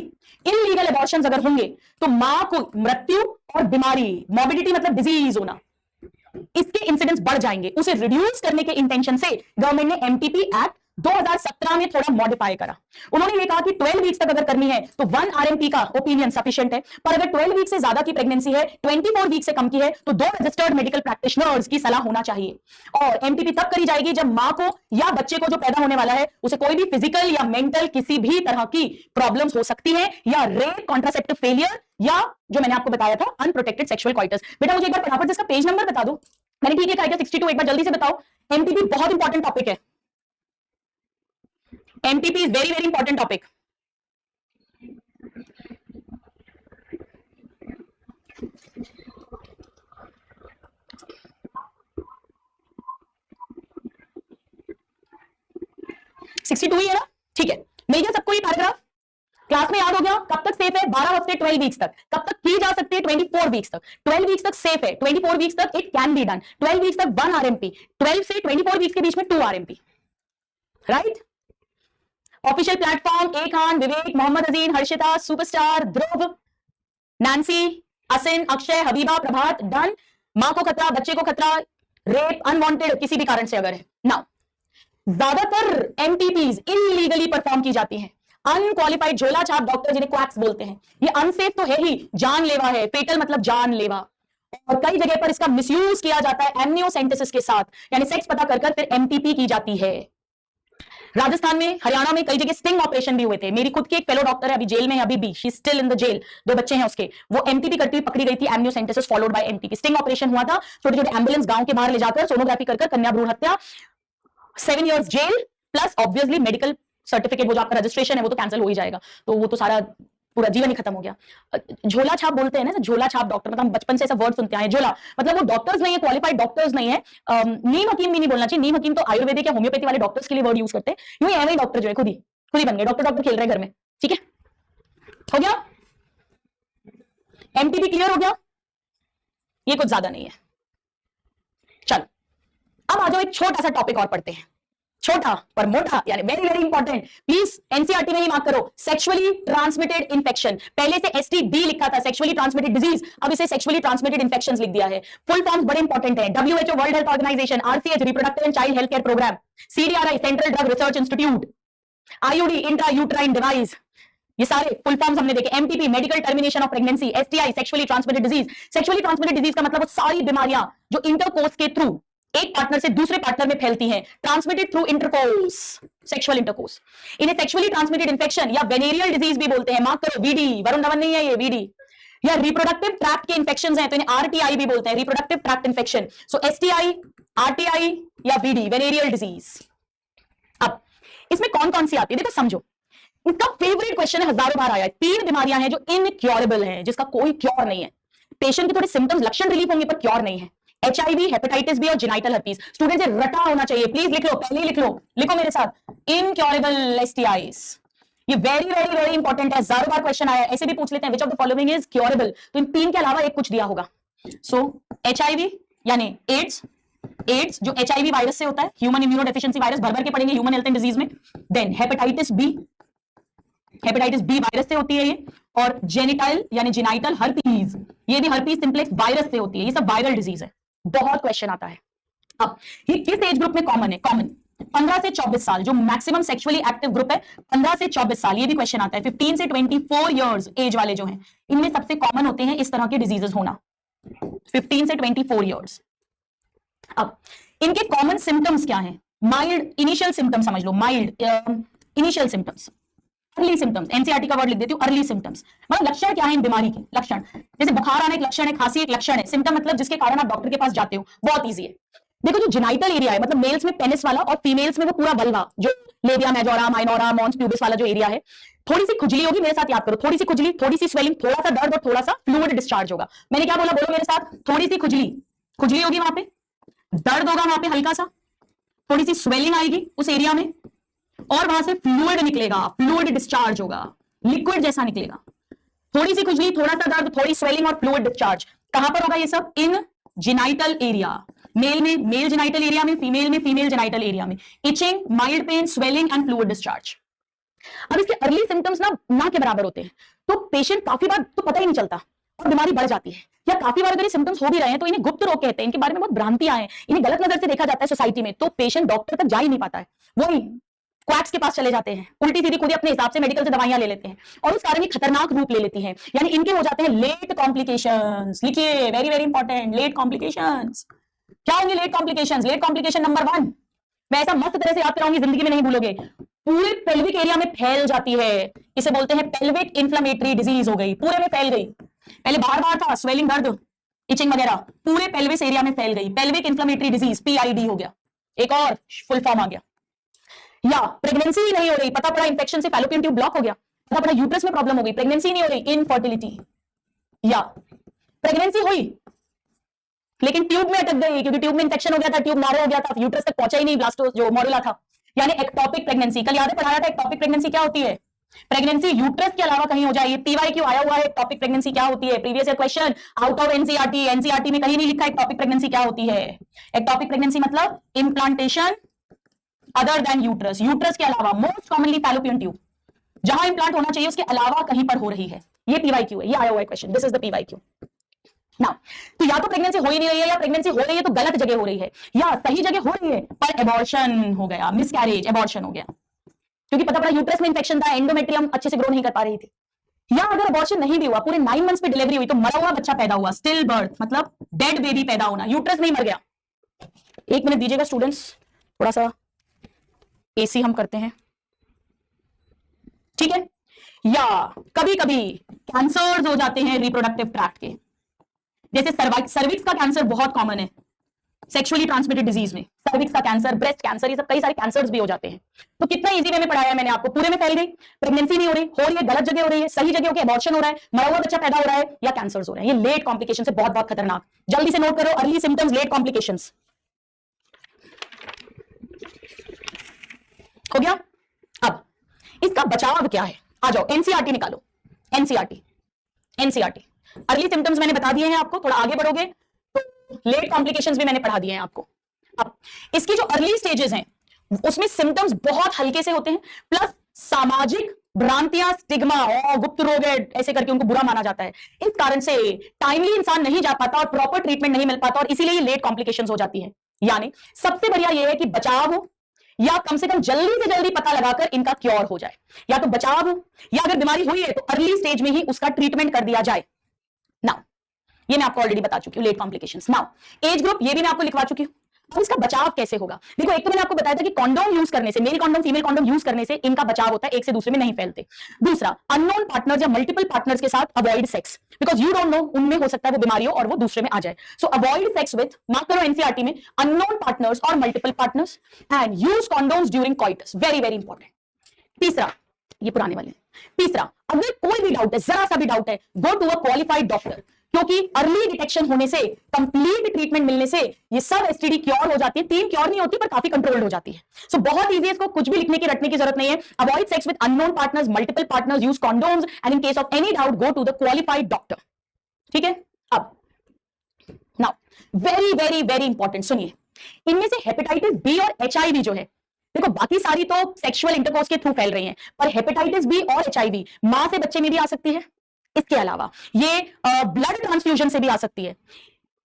इनलीगल एबॉर्शंस अगर होंगे तो मां को मृत्यु और बीमारी, मॉर्बिडिटी मतलब डिजीज होना, इसके इंसिडेंट्स बढ़ जाएंगे। उसे रिड्यूस करने के इंटेंशन से गवर्नमेंट ने एमटीपी एक्ट 2017 में थोड़ा मॉडिफाई करा। उन्होंने ये कहा कि 12 वीक्स तक अगर करनी है तो 1 आरएमपी का ओपिनियन सफिशिएंट है, पर अगर 12 वीक से ज्यादा की प्रेगनेंसी है, 24 वीक से कम की है, तो 2 रजिस्टर्ड मेडिकल प्रैक्टिशनर्स की सलाह होना चाहिए। और एमटीपी तब करी जाएगी जब मां को या बच्चे को जो पैदा होने वाला है उसे कोई भी फिजिकल या मेंटल किसी भी तरह की प्रॉब्लम्स हो सकती है, या रेप, कॉन्ट्रासेप्टिव फेलियर, या जो मैंने आपको बताया था अनप्रोटेक्टेड सेक्सुअल कॉइटस। बेटा मुझे एक बार फटाफट इसका पेज नंबर बता दो। मैंने ठीक है 62, एक बार जल्दी से बताओ। एमटीपी बहुत इंपॉर्टेंट टॉपिक है, MTP is very very important topic. ही है ना, ठीक है। मिल गया सबको ये पैराग्राफ, क्लास में याद हो गया। कब तक सेफ है? 12 हफ्ते 12 वीक्स तक। कब तक की जा सकती है? 24 वीक्स तक। 12 वीक्स तक सेफ है, 24 वीक्स तक it can be done. 12 weeks तक 1 आरएमपी, 12 से 24 वीक्स के बीच में 2 आरएमपी, राइट। ऑफिशियल प्लेटफॉर्म ए खान, विवेक, मोहम्मद अजीन, हर्षिता, सुपरस्टार, ध्रुव, नैन्सी, असिन, अक्षय, हबीबा, प्रभात, डन। मां को खतरा, बच्चे को खतरा, रेप अनवांटेड किसी भी कारण से अगर है ना। ज्यादातर एमटीपीज इलीगली परफॉर्म की जाती हैं। अनक्वालिफाइड झोला छाप डॉक्टर जिन्हें क्वैक्स बोलते हैं, ये अनसेफ तो है ही, जानलेवा है, फेटल मतलब जानलेवा, और कई जगह पर इसका मिसयूज किया जाता है एमनियोसेंटेसिस के साथ, यानी सेक्स पता कर फिर एमटीपी की जाती है। राजस्थान में, हरियाणा में कई जगह स्टिंग ऑपरेशन भी हुए थे। मेरी खुद की एक फेलो डॉक्टर है, अभी जेल में है, अभी भी she still in the jail, 2 बच्चे हैं उसके, वो एमटीपी करती हुई पकड़ी गई थी, amniocentesis followed by MTP. Sting operation हुआ था, छोटे छोटे एम्बुलेंस गांव के बाहर ले जाकर सोनोग्राफी कर कन्या भ्रूण हत्या, 7 years जेल प्लस ऑब्वियसली मेडिकल सर्टिफिकेट, वो जो आपका रजिस्ट्रेशन है वो तो कैंसिल हो ही जाएगा, तो वो तो सारा पूरा जीवन ही खत्म हो गया। झोला छाप बोलते हैं ना, झोला छाप डॉक्टर, मतलब हम बचपन से ऐसा वर्ड सुनते हैं झोला, मतलब वो डॉक्टर्स नहीं है, क्वालिफाइड डॉक्टर्स नहीं है। नीम हकीम भी नहीं बोलना चाहिए, नीम हकीम तो आयुर्वेदिक या होम्योपैथी वाले डॉक्टर्स के लिए वर्ड यूज करते हैं। यूं ही एवं डॉक्टर जो है खुद ही बन गए डॉक्टर खेल रहे घर में, ठीक है, हो गया। एमटीपी क्लियर हो गया, ये कुछ ज्यादा नहीं है। चलो अब आ जाओ, एक छोटा सा टॉपिक और पढ़ते हैं, छोटा पर मोटा, यानी very very important. Please NCERT में ही मार्क करो, सेक्सुअली ट्रांसमिटेड इन्फेक्शन। पहले से एसटीडी लिखा था, सेक्सुअली ट्रांसमिटेड डिजीज, अब इसे सेक्सुअली ट्रांसमिटेड इन्फेक्शंस लिख दिया है। फुल फॉर्म्स बड़े इंपॉर्टेंट है, WHO world health organisation, RCH reproductive and child health care programme, CDRI central drug research institute, IUD intra uterine device, ये सारे फुल फॉर्म्स हमने देखे। MTP medical termination of pregnancy, STI sexually transmitted disease. Sexually transmitted disease का मतलब वो सारी बीमारियां जो इंटरकोर्स के थ्रू एक पार्टनर से दूसरे पार्टनर में फैलती हैं, transmitted through intercourse, sexual intercourse. इन्हें सेक्सुअली ट्रांसमिटेड इंफेक्शन या वेनेरियल डिजीज भी बोलते हैं, मार्क करो, वीडी, वरुण धवन नहीं है ये, वीडी। या रिप्रोडक्टिव ट्रैक्ट के इंफेक्शंस हैं तो इन्हें आरटीआई भी बोलते हैं, रिप्रोडक्टिव ट्रैक्ट इंफेक्शन। सो एसटीआई, आरटीआई या वीडी, वेनेरियल डिजीज। अब इसमें कौन कौन सी आती है देखो, समझो। इसका फेवरेट क्वेश्चन है, हजारों बार आया है। 3 बीमारियां हैं जो इनक्योरेबल हैं, जिसका कोई क्योर नहीं है। पेशेंट के थोड़े सिम्टम्स, लक्षण रिलीफ होंगे पर क्योर नहीं है। HIV, हेपेटाइटिस बी और जेनाइटल हर्पीज। स्टूडेंट से रटा होना चाहिए, प्लीज लिख लो, पहले ही लिख लो, लिखो मेरे साथ, इनक्योरेबल STIs। ये वेरी वेरी वेरी इंपॉर्टेंट है, हजारों बार क्वेश्चन आया है। ऐसे भी पूछ लेते हैं, which of the following is curable, तो इन 3 के अलावा एक कुछ दिया होगा। सो HIV यानी एड्स जो HIV वायरस से होता है, ह्यूमन इम्यूनोडेफिशिएंसी वायरस, भर के पढ़ेंगे ह्यूमन हेल्थ एंड डिजीज में। देन हेपेटाइटिस बी वायरस से होती है ये, और जेनिटल यानी जेनाइटल हर्पीज, ये भी हर्पीज सिंप्लेक्स वायरस से होती है। ये सब वायरल डिजीज है, बहुत क्वेश्चन आता है। अब ये किस एज ग्रुप में कॉमन है? कॉमन 15 से 24 साल, जो मैक्सिमम सेक्सुअली एक्टिव ग्रुप है 15 से 24 साल, ये भी क्वेश्चन आता है। 15 से 24 इयर्स एज वाले जो हैं, इनमें सबसे कॉमन होते हैं इस तरह के डिजीजेस होना, 15 से 24 इयर्स। अब इनके कॉमन सिम्टम्स क्या हैं? माइल्ड इनिशियल सिम्टम्स समझ लो, mild initial symptoms, early symptoms, NCERT का वर्ड लिख देती हूँ, अर्ली सिम्टम्स। मतलब लक्षण क्या है इन बीमारी के? लक्षण जैसे बुखार आना एक लक्षण है, खांसी एक लक्षण है। सिम्टम मतलब जिसके कारण आप डॉक्टर के पास जाते हो, बहुत इजी है। देखो जो जेनाइटल एरिया है, मतलब मेल्स में पेनिस वाला और फीमेल्स में वो पूरा वल्वा, जो labia majora, minora, mons pubis वाला जो एरिया है, थोड़ी सी खुजली होगी, मेरे साथ याद करो, थोड़ी सी खुजली, थोड़ी सी स्वेलिंग, थोड़ा सा दर्द और थोड़ा सा फ्लूइड डिस्चार्ज होगा। मैंने क्या बोला, बोलो मेरे साथ, थोड़ी सी खुजली होगी, वहां पे दर्द होगा, वहां पे हल्का सा, थोड़ी सी स्वेलिंग आएगी उस एरिया में, और वहां से फ्लूइड निकलेगा, फ्लूइड डिस्चार्ज होगा, लिक्विड जैसा निकलेगा। थोड़ी सी खुजली, थोड़ा सा दर्द, थोड़ी स्वेलिंग और फ्लूइड डिस्चार्ज। कहां पर होगा ये सब? इन जेनाइटल एरिया, मेल में मेल जेनाइटल एरिया में, फीमेल में फीमेल जेनाइटल एरिया में। Itching, mild pain, swelling and fluid discharge. अब इसके अर्ली सिम्टम्स ना के बराबर होते हैं, तो पेशेंट काफी बार तो पता ही नहीं चलता और बीमारी बढ़ जाती है, या काफी बार अगर ये सिम्टम्स हो भी रहे हैं तो इन्हें गुप्त रोग कहते हैं, इनके बारे में बहुत भ्रांतियां हैं, इन्हें गलत नजर से देखा जाता है सोसाइटी में, तो पेशेंट डॉक्टर तक जा ही नहीं पाता है, वही क्वैक्स के पास चले जाते हैं, उल्टी सीधी खुद ही अपने हिसाब से मेडिकल से दवाइयां ले लेते हैं और उस कारण ये खतरनाक रूप ले लेती हैं, यानी इनके हो जाते हैं लेट कॉम्प्लिकेशंस। लिखिए, very very important, late complications. क्या होंगे late complications? Late complication number 1, मैं ऐसा मस्त तरह से याद कराऊंगी, जिंदगी में नहीं भूलोगे, पूरे पेल्विक एरिया में फैल जाती है, इसे बोलते हैं पेल्विक इन्फ्लेमेटरी डिजीज हो गई, पूरे में फैल गई। पहले बाहर बाहर था, स्वेलिंग, दर्द, इचिंग वगैरह, पूरे पेल्विस एरिया में फैल गई, पेल्विक इन्फ्लेमेटरी डिजीज, PID हो गया। एक और फुल फॉर्म आ गया। या प्रेगनेंसी ही नहीं हो रही, पता पड़ा इंफेक्शन से फैलोपियन ट्यूब ब्लॉक हो गया, पता पड़ा यूट्रस में प्रॉब्लम हो गई, प्रेगनेंसी नहीं हो रही, इनफर्टिलिटी। या प्रेगनेंसी हुई लेकिन ट्यूब में अटक गई, क्योंकि ट्यूब में इंफेक्शन हो गया था, ट्यूब नारो हो गया था, यूट्रस तक पहुंचा ही नहीं, ब्लास्टो जो मॉडुला था, यानी एक्टोपिक प्रेगनेंसी। कल याद है पढ़ाया था एक्टोपिक प्रेगनेंसी क्या होती है? प्रेगनेंसी यूट्रस के अलावा कहीं हो जाए, ये PYQ आया हुआ है, एक्टोपिक प्रेगनेंसी क्या होती है, previous year question out of NCERT में कहीं नहीं लिखा एक्टोपिक प्रेगनेंसी क्या होती है। एक्टोपिक प्रेगनेंसी मतलब implantation other than uterus, uterus के अलावा, मोस्ट कॉमनली फैलोपियन ट्यूब, जहां इंप्लांट होना चाहिए उसके अलावा कहीं पर हो रही है, ये PYQ है, ये आया हुआ है question, this is the PYQ ना। तो या तो प्रेगनेंसी हो ही नहीं रही है, या प्रेगनेंसी हो रही है तो गलत जगह हो रही है, या सही जगह हो रही है पर एबॉर्शन हो गया, मिसकैरेज, एबॉर्शन हो गया, क्योंकि पता पड़ा यूट्रस में इंफेक्शन था, एंडोमेट्रियम अच्छे से ग्रो नहीं कर पा रही थी। या अगर एबॉर्शन नहीं भी हुआ, पूरे 9 मंथ्स पे डिलीवरी हुई, तो मरा हुआ बच्चा पैदा हुआ, स्टिल बर्थ मतलब डेड बेबी पैदा होना, यूट्रस नहीं मर गया। 1 मिनट दीजिएगा स्टूडेंट्स, थोड़ा सा AC हम करते हैं, ठीक है। या कभी कभी कैंसर्स हो जाते हैं रिप्रोडक्टिव ट्रैक्ट के, जैसे सर्विक्स का कैंसर बहुत कॉमन है सेक्सुअली ट्रांसमिटेड डिजीज में, सर्विक्स का कैंसर, ब्रेस्ट कैंसर, ये सब कई सारे कैंसर्स भी हो जाते हैं। तो कितना इजी वे में पढ़ाया है मैंने आपको, पूरे में फैल गई, प्रेगनेंसी नहीं हो रही है, गलत जगह हो रही है, सही जगह होकर एबॉर्शन हो रहा है, मरा हुआ बच्चा पैदा हो रहा है, या कैंसर्स हो रहे हैं, ये लेट कॉम्प्लिकेशन से बहुत बहुत खतरनाक। जल्दी से नोट करो, अर्ली सिम्टम्स, लेट कॉम्प्लिकेशंस। हो गया? अब इसका बचाव क्या है? आ जाओ, एनसीईआरटी निकालो, एनसीईआरटी। अर्ली सिम्टम्स मैंने बता दिए हैं आपको, थोड़ा आगे बढ़ोगे तो लेट कॉम्प्लिकेशंस भी मैंने पढ़ा दिए हैं आपको। अब इसकी जो अर्ली स्टेजेस हैं उसमें सिम्टम्स बहुत हल्के से होते हैं, प्लस सामाजिक भ्रांतियां, स्टिग्मा और गुप्त रोग है ऐसे करके उनको बुरा माना जाता है, इस कारण से टाइमली इंसान नहीं जा पाता और प्रॉपर ट्रीटमेंट नहीं मिल पाता, और इसीलिए लेट कॉम्प्लिकेशंस हो जाती है। यानी सबसे बढ़िया यह है कि बचाव हो, या कम से कम जल्दी से जल्दी पता लगाकर इनका क्योर हो जाए, या तो बचाव हो, या अगर बीमारी हुई है तो अर्ली स्टेज में ही उसका ट्रीटमेंट कर दिया जाए ना। ये मैं आपको ऑलरेडी बता चुकी हूं, late complications. Now age group ये भी मैं आपको लिखवा चुकी हूं। अब इसका बचाव कैसे होगा? देखो, एक तो मैंने आपको बताया था कि कॉन्डोम यूज करने से, male condom female condom use करने से इनका बचाव होता है, एक से दूसरे में नहीं फैलते। दूसरा, अननोन पार्टनर्स या मल्टीपल पार्टनर्स के साथ avoid sex, because you don't know उनमें हो सकता है वो बीमारी हो और वो दूसरे में आ जाए। So avoid sex with, mark करो एनसीईआरटी में, अननोन पार्टनर्स और multiple partners, and use condoms during coitus, very very important. तीसरा, ये पुराने वाले, तीसरा, अगर कोई भी डाउट है, जरा सा भी डाउट है, go to a qualified doctor, क्योंकि अर्ली डिटेक्शन होने से, कंप्लीट ट्रीटमेंट मिलने से ये सब एसटीडी क्योर हो जाती है। 3 क्योर नहीं होती पर काफी कंट्रोल्ड हो जाती है। सो बहुत इजी है, इसको कुछ भी लिखने की रटने की जरूरत नहीं है। Avoid sex with unknown partners, multiple partners, use condoms, and in case of any doubt go to the qualified doctor. ठीक है? अब now very very very important, सुनिए, इनमें से हेपेटाइटिस बी और HIV जो है, देखो बाकी सारी तो सेक्सुअल इंटरकोर्स के थ्रू फैल रही हैं, पर हेपेटाइटिस बी और HIV मां से बच्चे में भी आ सकती है। इसके अलावा ये ब्लड ट्रांसफ्यूजन से भी आ सकती है।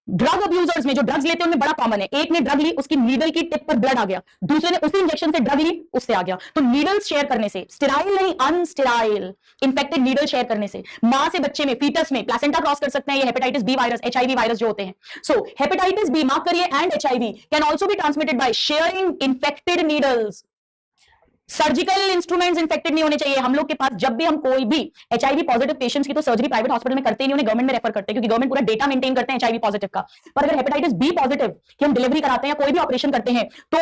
ड्रग अब्यूजर्स में जो ड्रग्स लेते हैं उनमें बड़ा कॉमन है, एक ने ड्रग ली, उसकी नीडल की टिप पर ब्लड आ गया, दूसरे ने उसी इंजेक्शन से ड्रग ली, उससे आ गया। तो नीडल्स शेयर करने से, स्टेराइल नहीं अनस्टेराइल इन्फेक्टेड नीडल शेयर करने से मां से बच्चे में, फीटस में प्लेसेंटा क्रॉस कर सकते हैं ये hepatitis B virus, HIV virus जो होते हैं। सो हेपेटाइटिस बी, मार्क करिए, and HIV can also be transmitted by sharing infected needles. Surgical instruments infected नहीं होने चाहिए। हम लोग के पास जब भी हम कोई भी HIV पॉजिटिव पेशेंट्स की तो सर्जरी प्राइवेट हॉस्पिटल में करते ही नहीं, उन्हें गवर्नमेंट में रेफर करते हैं, क्योंकि गवर्नमेंट पूरा डेटा मेंटेन करते हैं HIV पॉजिटिव का। पर अगर हेपेटाइटिस बी पॉजिटिव की हम डिलीवरी कराते हैं या कोई भी ऑपरेशन करते हैं तो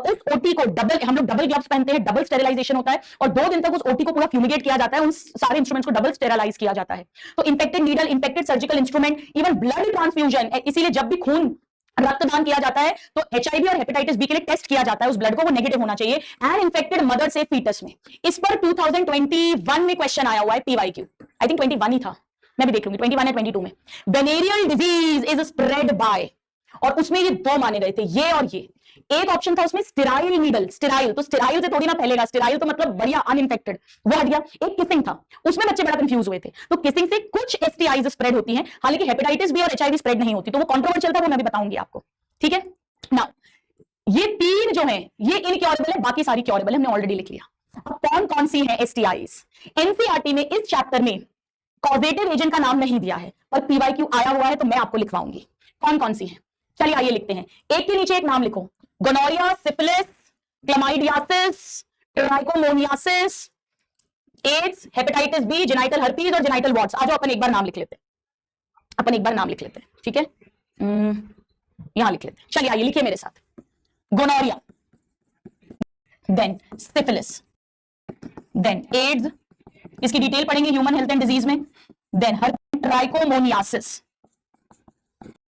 उस ओटी को हम लोग डबल ग्लव्स पहनते हैं, डबल स्टेरिलाइजेशन होता है, और 2 दिन तक उस ओटी को पूरा फ्यूमिगेट किया जाता है, उन सारे इंस्ट्रूमेंट्स को डबल स्टेरिलाइज किया जाता है। तो infected needle, infected surgical instrument, even blood transfusion, इसीलिए जब भी खून रक्तदान किया जाता है तो HIV और हेपेटाइटिस बी के लिए टेस्ट किया जाता है, उस ब्लड को, वो नेगेटिव होना चाहिए, एंड इन्फेक्टेड मदर से फीटस में। इस पर 2021 में क्वेश्चन आया हुआ है PYQ, आई थिंक 21 ही था, मैं भी देख लूंगी 21 या 22 में। Venereal disease is spread by, और उसमें ये दो माने गए थे, ये और ये। एक ऑप्शन था उसमें स्टेराइल नीडल, स्टेराइल तो स्टेराइल से थोड़ी ना फैलेगा, स्टेराइल तो मतलब बढ़िया अनइंफेक्टेड, वो हट गया। एक किसिंग था, उसमें बच्चे बड़ा कंफ्यूज हुए थे। तो किसिंग से कुछ एसटीआईज स्प्रेड होती हैं, हालांकि हेपेटाइटिस बी और एचआईवी स्प्रेड नहीं होती, तो वो कंट्रोवर्शियल था, वो मैं भी बताऊंगी आपको, ठीक है। नाउ ये तीन जो है ये इनक्योरेबल है, बाकी सारी क्योरेबल है, हमने ऑलरेडी लिख लिया। अब कौन कौन सी है एसटीआईज? एनसीईआरटी में इस चैप्टर में कॉजेटिव एजेंट का नाम नहीं दिया है, पर पीवाईक्यू आया हुआ है तो मैं आपको लिखवाऊंगी कौन कौन सी है। चलिए आइए लिखते हैं, एक के नीचे एक नाम लिखो। Gonorrhoea, syphilis, chlamydiasis, trichomoniasis, AIDS, hepatitis B, genital herpes और जेनाइटल वॉर्ड्स। आज अपन एक बार नाम लिख लेते हैं, अपन एक बार नाम लिख लेते हैं, ठीक है। यहां लिख लेते हैं, चलिए आइए लिखिए मेरे साथ। Gonorrhoea, then syphilis, then AIDS, इसकी डिटेल पढ़ेंगे ह्यूमन हेल्थ एंड डिजीज में, देन हर्पीज, ट्राइकोमोनियासिस।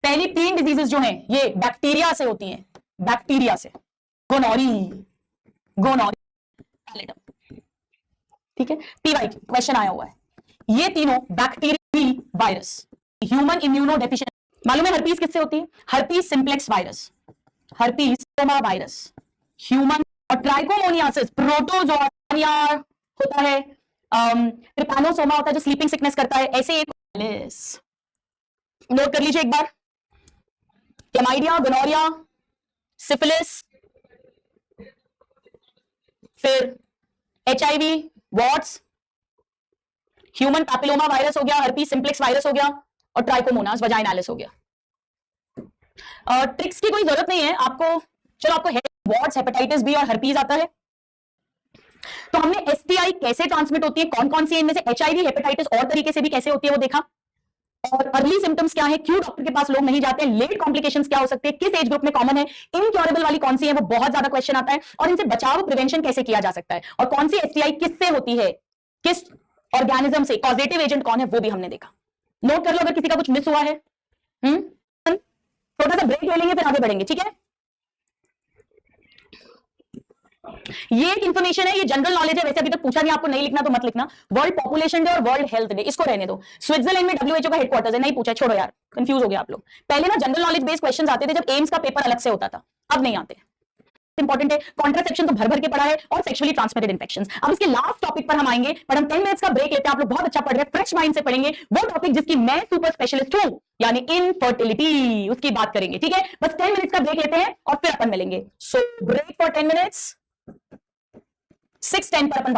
पहली तीन डिजीजेस जो हैं ये बैक्टीरिया से होती हैं, बैक्टीरिया से। गोनोरी, गोनोरी, ठीक है। पीवाईक्यू क्वेश्चन आया हुआ है, ये तीनों bacterial virus, human immuno deficiency. मालूम है हर्पीज किससे होती है? Herpes simplex virus, herpes virus, human. और ट्राइकोमोनियासिस प्रोटोजोआ होता है, ट्रिपैनोसोमा होता है जो स्लीपिंग सिकनेस करता है। ऐसे एक नोट कर लीजिए एक बार, क्लमाइडिया, गोनोरिया, सिफिलिस, फिर HIV, warts, human papilloma virus हो गया, हर्पीज सिंप्लेक्स वायरस हो गया, और ट्राइकोमोनास वजाइनालिस हो गया। ट्रिक्स की कोई जरूरत नहीं है आपको, चलो आपको वॉट्स, हेपेटाइटिस बी और हर्पीज आता है। तो हमने एसटीआई कैसे ट्रांसमिट होती है, कौन कौन सी है इनमें से, एचआईवी, हेपेटाइटिस और तरीके से भी कैसे होती है वो देखा, और अर्ली सिम्टम्स क्या है, क्यों डॉक्टर के पास लोग नहीं जाते हैं, लेट कॉम्प्लिकेशंस क्या हो सकते हैं, किस एज ग्रुप में कॉमन है, इनक्योरेबल वाली कौन सी है, वो बहुत ज्यादा क्वेश्चन आता है, और इनसे बचाव प्रिवेंशन कैसे किया जा सकता है, और कौन सी एसटीआई किससे होती है, किस ऑर्गेनिज्म से, कॉजेटिव एजेंट कौन है, वो भी हमने देखा। नोट कर लो अगर किसी का कुछ मिस हुआ है। छोटा सा ब्रेक ले लेंगे फिर आगे बढ़ेंगे, ठीक है। ये एक इंफॉर्मेशन है, ये जनरल नॉलेज है, वैसे अभी तक पूछा नहीं, आपको नहीं लिखना तो मत लिखना। वर्ल्ड पॉपुलेशन डे और वर्ल्ड हेल्थ डे इसको रहने दो। स्विट्जरलैंड में डब्ल्यूएचओ का हेडक्वार्टर्स है, नहीं पूछा, छोड़ो यार, कंफ्यूज हो गया आप लोग। पहले ना जनरल नॉलेज बेस्ड क्वेश्चंस आते थे जब एम्स का पेपर अलग से होता था, अब नहीं आते। इंपॉर्टेंट है, कॉन्ट्रासेप्शन तो भर भर के पढ़ा है, और सेक्सुअली ट्रांसमिटेड इंफेक्शंस। अब इसके लास्ट टॉपिक पर हम आएंगे, पर हम 10 मिनट्स का ब्रेक लेते हैं। आप लोग बहुत अच्छा पढ़ रहे हैं, फ्रेश माइंड से पढ़ेंगे वो टॉपिक जिसकी मैं सुपर स्पेशलिस्ट हूं, यानी इनफर्टिलिटी, उसकी बात करेंगे, ठीक है। बस 10 मिनट्स का ब्रेक लेते हैं और फिर अपन मिलेंगे। सो ब्रेक फॉर 10 मिनट्स, 6:10 पर अपन